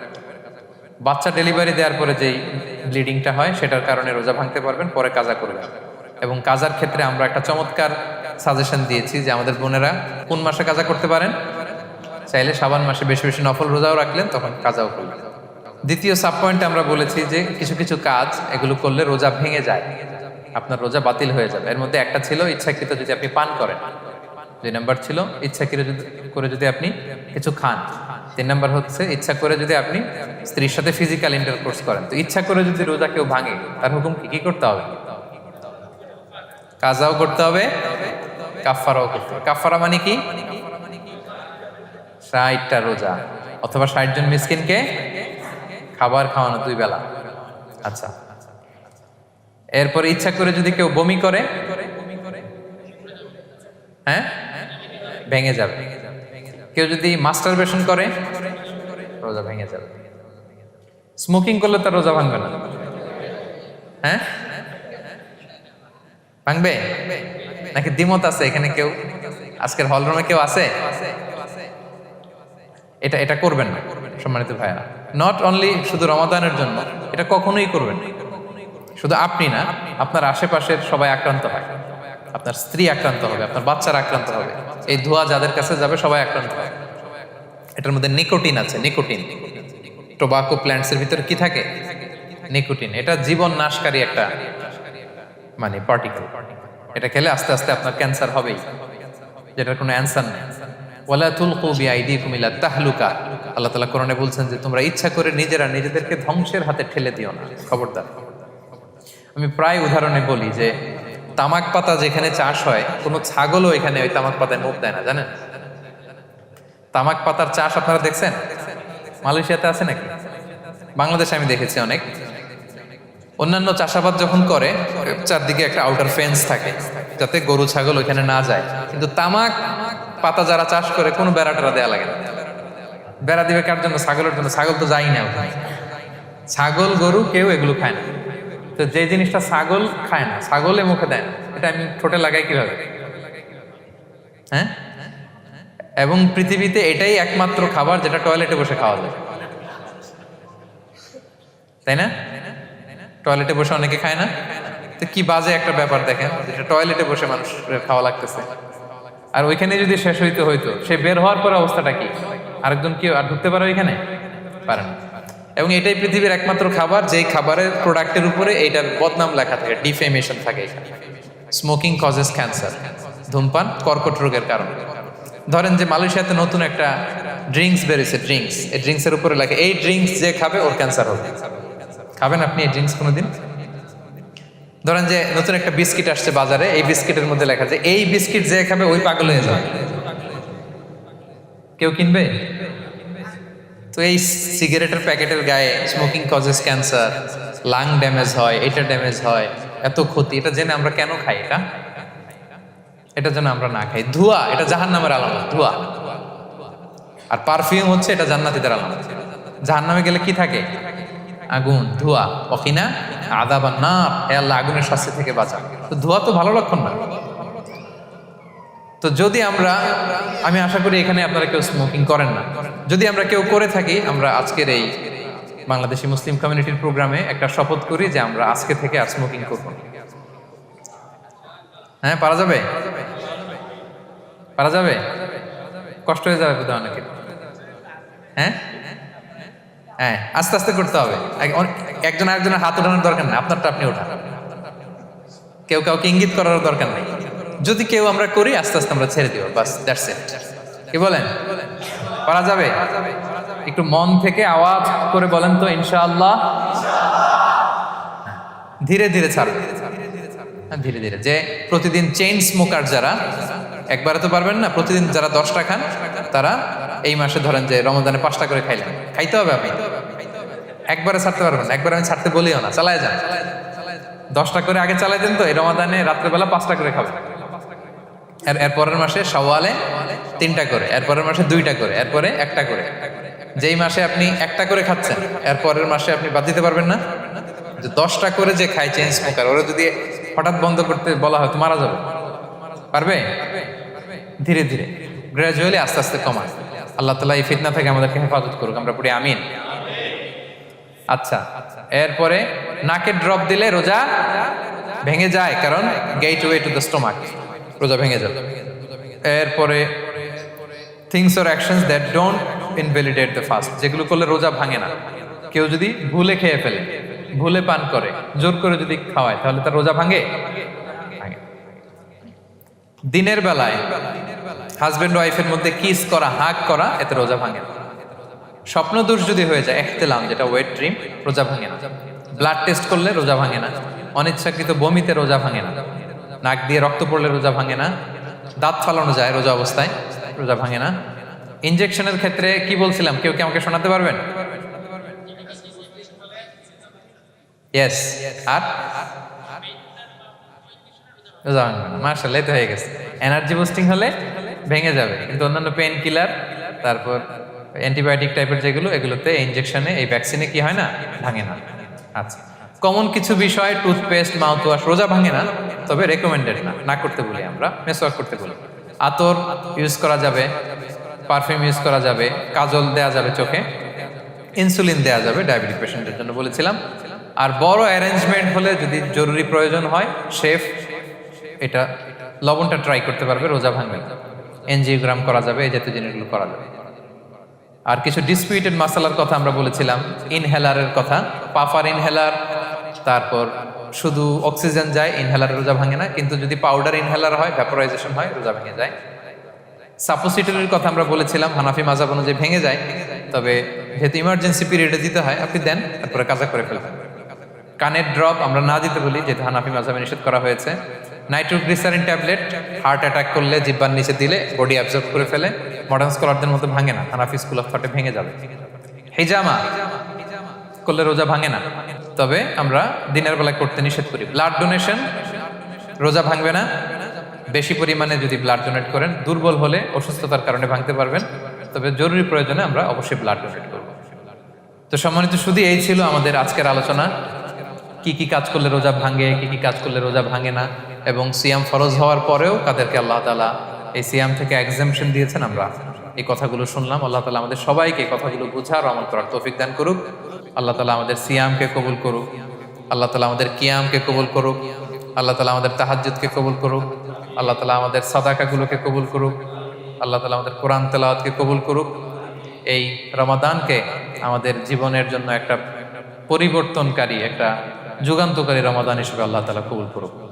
বাচ্চা ডেলিভারি দেওয়ার পরে যেই ব্লিডিংটা হয়, সেটার কারণে রোজা ভাঙতে পারবেন, পরে কাজা করবেন। এবং কাজার ক্ষেত্রে আমরা একটা চমৎকার সাজেশন দিয়েছি যে আমাদের বোনেরা কোন মাসে কাজা করতে পারেন? চাইলে শাবান মাসে বেশি বেশি নফল রোজাও রাখলেন, তখন কাজাও করলেন। দ্বিতীয় সাব পয়েন্টে আমরা বলেছি যে কিছু কিছু কাজ এগুলো করলে রোজা ভেঙে যায়, আপনার রোজা বাতিল হয়ে যাবে। এর মধ্যে একটা ছিল ইচ্ছাকৃত যদি আপনি পান করেন, 2 নম্বর ছিল ইচ্ছাকৃত করে যদি আপনি কিছু খান, 3 নম্বর হচ্ছে ইচ্ছা করে যদি আপনি স্ত্রীর সাথে ফিজিক্যাল ইন্টারকোর্স করেন। তো ইচ্ছা করে যদি রোজা কেউ ভাঙে, তার হুকুম কি করতে হবে? কাজাও করতে হবে, কাফফারাও করতে হবে। কাফফারা মানে কি? 60টা রোজা অথবা 60 জন মিসকিনকে খাবার খাওয়ানো 2 বেলা। আচ্ছা, এরপরে ইচ্ছা করে যদি কেউ বমি করে, হ্যাঁ, ভেঙে যাবে। কেউ যদি মাস্টারবেশন করে, রোজা ভেঙে যাবে। স্মোকিং করলে তার রোজা ভাঙবে না, হ্যাঁ? ভাঙবে নাকি দ্বিমত আছে এখানে? কেউ আজকের হলরুমে কেউ আছে? এটা করবেন না সম্মানিত ভাইরা। নট অনলি শুধু রমাদানের জন্য, এটা কখনোই করবেন না। শুধু আপনি না, আপনার আশেপাশের সবাই আক্রান্ত হয়, আপনার স্ত্রী আক্রান্ত হবে, আপনার বাচ্চারা আক্রান্ত হবে, এই ধোঁয়া যাদের কাছে যাবে সবাই আক্রান্ত হবে। এটার মধ্যে নিকোটিন আছে, নিকোটিন। টোবাকো প্ল্যান্টসের ভিতরে কি থাকে? নিকোটিন। এটা জীবন নাশকারী একটা মানে পার্টিকেল। এটা খেলে আস্তে আস্তে আপনার ক্যান্সার হবেই, যেটার কোনো অ্যান্সার নেই। ওয়ালা তুলকু বিআইদিকুম ইলা তাহলুকা, আল্লাহ তাআলা কোরআনে বলছেন যে তোমরা ইচ্ছা করে নিজেরা নিজেদেরকে ধ্বংসের হাতে ঠেলে দিও না, খবরদার। আমি প্রায় উদাহরণে বলি যে তামাক পাতা যেখানে চাষ হয়, কোনো ছাগলও এখানে ওই তামাক পাতায় মুখ দেয় না, জানেন? তামাক পাতার চাষ আপনারা দেখছেন? মালয়েশিয়াতে আছে নাকি? বাংলাদেশে আমি দেখেছি অনেক। অন্যান্য চাষাবাদ যখন করে, চারদিকে একটা আউটার ফেন্স থাকে যাতে গরু ছাগল ওইখানে না যায়, কিন্তু তামাক পাতা যারা চাষ করে কোনো বেড়া টেরা দেয়া লাগে না। বেড়া দিবে কার জন্য? ছাগলের জন্য। ছাগল তো যাই না ওখানে, ছাগল গরু কেউ এগুলো খায় না। তো যে জিনিসটা ছাগল খায় না, ছাগলে মুখে দেয় না, এটা আমি ঠোঁটে লাগাই কিভাবে? হ্যাঁ? এবং পৃথিবীতে এটাই একমাত্র খাবার যেটা টয়লেটে বসে খাওয়া যায়, তাই না? টয়লেটে বসে অনেকে খায় না? তো কি বাজে একটা ব্যাপার দেখেন, যেটা টয়লেটে বসে মানুষ খাওয়া লাগতেছে, আর ওইখানে যদি শেষ হইতো, সে বের হওয়ার পরে অবস্থাটা কি? আরেকজন কি আর ঢুকতে পারে ওইখানে? পারে না। এবং এটাই পৃথিবীর একমাত্র খাবার যেই খাবারের প্রোডাক্টের উপরে এইটার বদনাম লেখা থাকে, ডিফেমেশন থাকে এখানে। স্মোকিং কজেস ক্যান্সার, ধূমপান কর্কট রোগের কারণ। ধরেন যে মালয়েশিয়াতে নতুন একটা ড্রিঙ্কস বেরিয়েছে, ড্রিঙ্কস, এই ড্রিঙ্কসের উপরে লেখা এই ড্রিঙ্কস যে খাবে ওর ক্যান্সার হবে। খাবেন আপনি এই ড্রিঙ্কস কোনোদিন? ধরেন যে নতুন একটা বিস্কিট আসছে বাজারে, এই বিস্কিটের মধ্যে লেখা যে এই বিস্কিট যে খাবে ওই পাগল হয়ে যাবে। কেউ কিনবে? তো এই সিগারেটের প্যাকেটের গায়ে smoking causes cancer, lung damage হয়, এটা ড্যামেজ হয়, এত ক্ষতি, এটা জেনে আমরা কেন খাই? এটা যেন আমরা না খাই। ধোঁয়া, এটা জাহান্নামের আলামত, ধোঁয়া। আর পারফিউম হচ্ছে এটা জান্নাতীদের আলামত। জাহান্নামে গেলে কি থাকে? আগুন, ধোঁয়া। অকিনা আযাবান নার, হে আল্লাহ আগুনের শাস্তি থেকে বাঁচা। তো ধোঁয়া তো ভালো লক্ষণ না। তো যদি আমি আশা করি এখানে আপনারা কেউ স্মোকিং করেন না। যদি আমরা কেউ করে থাকি, আমরা আজকের এই বাংলাদেশি মুসলিম কমিউনিটির প্রোগ্রামে একটা শপথ করি যে আমরা আজকে থেকে আর স্মোকিং করব না। হ্যাঁ, পারা যাবে? পারা যাবে? কষ্ট হয়ে যাবে বোধহয় অনেকের। হ্যাঁ হ্যাঁ, আস্তে আস্তে করতে হবে। একজন আরেকজনের হাত ওঠানোর দরকার নেই, আপনারটা আপনি ওঠান। কেউ কাউকে ইঙ্গিত করার দরকার নেই। যদি কেউ আমরা করি, আস্তে আস্তে আমরা ছেড়ে দিব, বাস, দ্যাটস ইট। কি বলেন? পারা যাবে? একটু মন থেকে আওয়াজ করে বলেন তো, ইনশাআল্লাহ। ধীরে ধীরে ছাড়বে, ধীরে ধীরে। যে প্রতিদিন চেইন স্মোকার যারা, একবারে তো পারবেন না, প্রতিদিন যারা 10টা খান, তারা এই মাসে ধরেন যে রমজানে 5টা করে খাইলেন, খাইতে হবে। আপনি একবারে ছাড়তে পারবেন না, একবারে আমি ছাড়তে বলিও না, চালায় যান। 10টা করে আগে চালাই দেন, তো এই রমাদানে রাত্রেবেলা 5টা করে খাবেন। এরপরের মাসে শাওয়ালে 3টা করে, এরপরের মাসে 2টা করে, এরপরে 1টা করে। যেই মাসে আপনি 1টা করে খাচ্ছেন, এরপরের মাসে আপনি বাদ দিতে পারবেন না। যে 10টা করে যে খায় চেইন স্মোকার, ওরা যদি হঠাৎ বন্ধ করতে বলা হয় তো মারা যাবে। পারবে? ধীরে ধীরে, গ্রাজুয়ালি, আস্তে আস্তে কমান। আল্লাহ তাআলা এই ফিতনা থেকে আমাদেরকে হেফাজত করুক, আমরা পড়ি আমিন। আচ্ছা, এরপরে নাকে ড্রপ দিলে রোজা ভেঙে যায়, কারণ গেটওয়ে টু দ্য স্টোমাক, রোজা ভেঙে যাবে। এরপরে things or actions that don't invalidate the fast, যেগুলো করলে রোজা ভাঙে না। কেউ যদি ভুলে খেয়ে ফেলে, ভুলে পান করে, জোর করে যদি খাওয়ায়, তাহলে তার রোজা ভাঙে? দিনের বেলায় হাজবেন্ড ওয়াইফের মধ্যে কিস করা, হাগ করা, এতে রোজা ভাঙে না। স্বপ্ন দোষ যদি হয়ে যায়, ইহতিলাম, যেটা ওয়েট ড্রিম, রোজা ভাঙে না। ব্লাড টেস্ট করলে রোজা ভাঙে না। অনিচ্ছাকৃত বমিতে রোজা ভাঙে না। নাক দিয়ে রক্ত পড়লে রোজা ভাঙে না। দাঁত ফালানো যায় রোজা অবস্থায়, রোজা ভাঙে না। ইনজেকশনের ক্ষেত্রে কি বলছিলাম, কেউ কি আমাকে শোনাতে পারবেন? ইয়েস। আর রোজা ভাঙবে না। মার্শাল্লাহ, তো হয়ে গেছে। এনার্জি বুস্টিং হলে ভেঙে যাবে, কিন্তু অন্যান্য পেন কিলার, তারপর অ্যান্টিবায়োটিক টাইপের যেগুলো, এগুলোতে ইনজেকশনে, এই ভ্যাকসিনে কি হয় না, ভাঙে না। আচ্ছা, কমন কিছু বিষয়, টুথপেস্ট, মাউথ ওয়াশ, রোজা ভাঙে না, তবে রেকমেন্ডেড না, না করতে বলি আমরা। মেসওয়াক করতে বলি। আতর ইউজ করা যাবে, পারফিউম ইউজ করা যাবে, কাজল দেয়া যাবে চোখে, ইনসুলিন দেয়া যাবে ডায়াবেটিক পেশেন্টের জন্য বলেছিলাম। আর বড় অ্যারেঞ্জমেন্ট হলে, যদি জরুরি প্রয়োজন হয়, শেফ এটা লবণটা ট্রাই করতে পারবে, রোজা ভাঙবে না। এনজিওগ্রাম করা যাবে, এই জাতীয় জিনিসগুলো করা যাবে। আর কিছু ডিসপিউটেড মাসালার কথা আমরা বলেছিলাম, ইনহেলারের কথা, পাফার ইনহেলার, তারপর শুধু অক্সিজেন যায়, ইনহেলার রোজা ভাঙে না। কিন্তু যদি পাউডার ইনহেলার হয়, ভ্যাপোরাইজেশন হয়, রোজা ভেঙে যায়। সাপোসিটরির কথা আমরা বলেছিলাম, হানাফি মাযহাব অনুযায়ী ভেঙে যায়, তবে যেহেতু ইমার্জেন্সি পিরিয়ডে দিতে হয়, আপনি দেন, তারপরে কাজা করে ফেলবেন। কানের ড্রপ আমরা না দিতে বলি, যেহেতু হানাফি মাযহাবে নিষেধ করা হয়েছে। নাইট্রোগ্লিসারিন ট্যাবলেট হার্ট অ্যাটাক করলে জিহ্বার নিচে দিলে বডি অ্যাবজর্ব করে ফেলে, মডার্ন স্কলারদের মতো ভাঙে না, হানাফি স্কুল অফ থটে ভেঙে যাবে। হিজামা করলে রোজা ভাঙে না, তবে আমরা দিনের বেলায় করতে নিষেধ করি। ব্লাড ডোনেশন, রোজা ভাঙবে না। বেশি পরিমাণে যদি ব্লাড ডোনেট করেন, দুর্বল হলে অসুস্থতার কারণে ভাঙতে পারবেন, তবে জরুরি প্রয়োজনে আমরা অবশ্যই ব্লাড ডোনেট করব। তো সম্মানিত, শুধু এই ছিল আমাদের আজকের আলোচনা। কি কি কাজ করলে রোজা ভাঙে, কি কি কাজ করলে রোজা ভাঙে না, এবং সিয়াম ফরজ হওয়ার পরেও কাদেরকে আল্লাহ তাআলা এই সিয়াম থেকে এক্সাম্পশন দিয়েছেন, আমরা এই কথাগুলো শুনলাম। আল্লাহ তাআলা আমাদের সবাইকে এই কথাগুলো বুঝার, আমল করার তৌফিক দান করুক। আল্লাহ তাআলা আমাদের সিয়ামকে কবুল করুক। আল্লাহ তাআলা আমাদের কিয়ামকে কবুল করুক। আল্লাহ তাআলা আমাদের তাহাজ্জুদকে কবুল করুক। আল্লাহ তাআলা আমাদের সাদাকাগুলোকে কবুল করুক। আল্লাহ তাআলা আমাদের কোরআন তেলাওয়াতকে কবুল করুক। এই রমাদানকে আমাদের জীবনের জন্য একটা পরিবর্তনকারী, একটা যুগান্তকারী রমাদান হিসেবে আল্লাহ তাআলা কবুল করুক।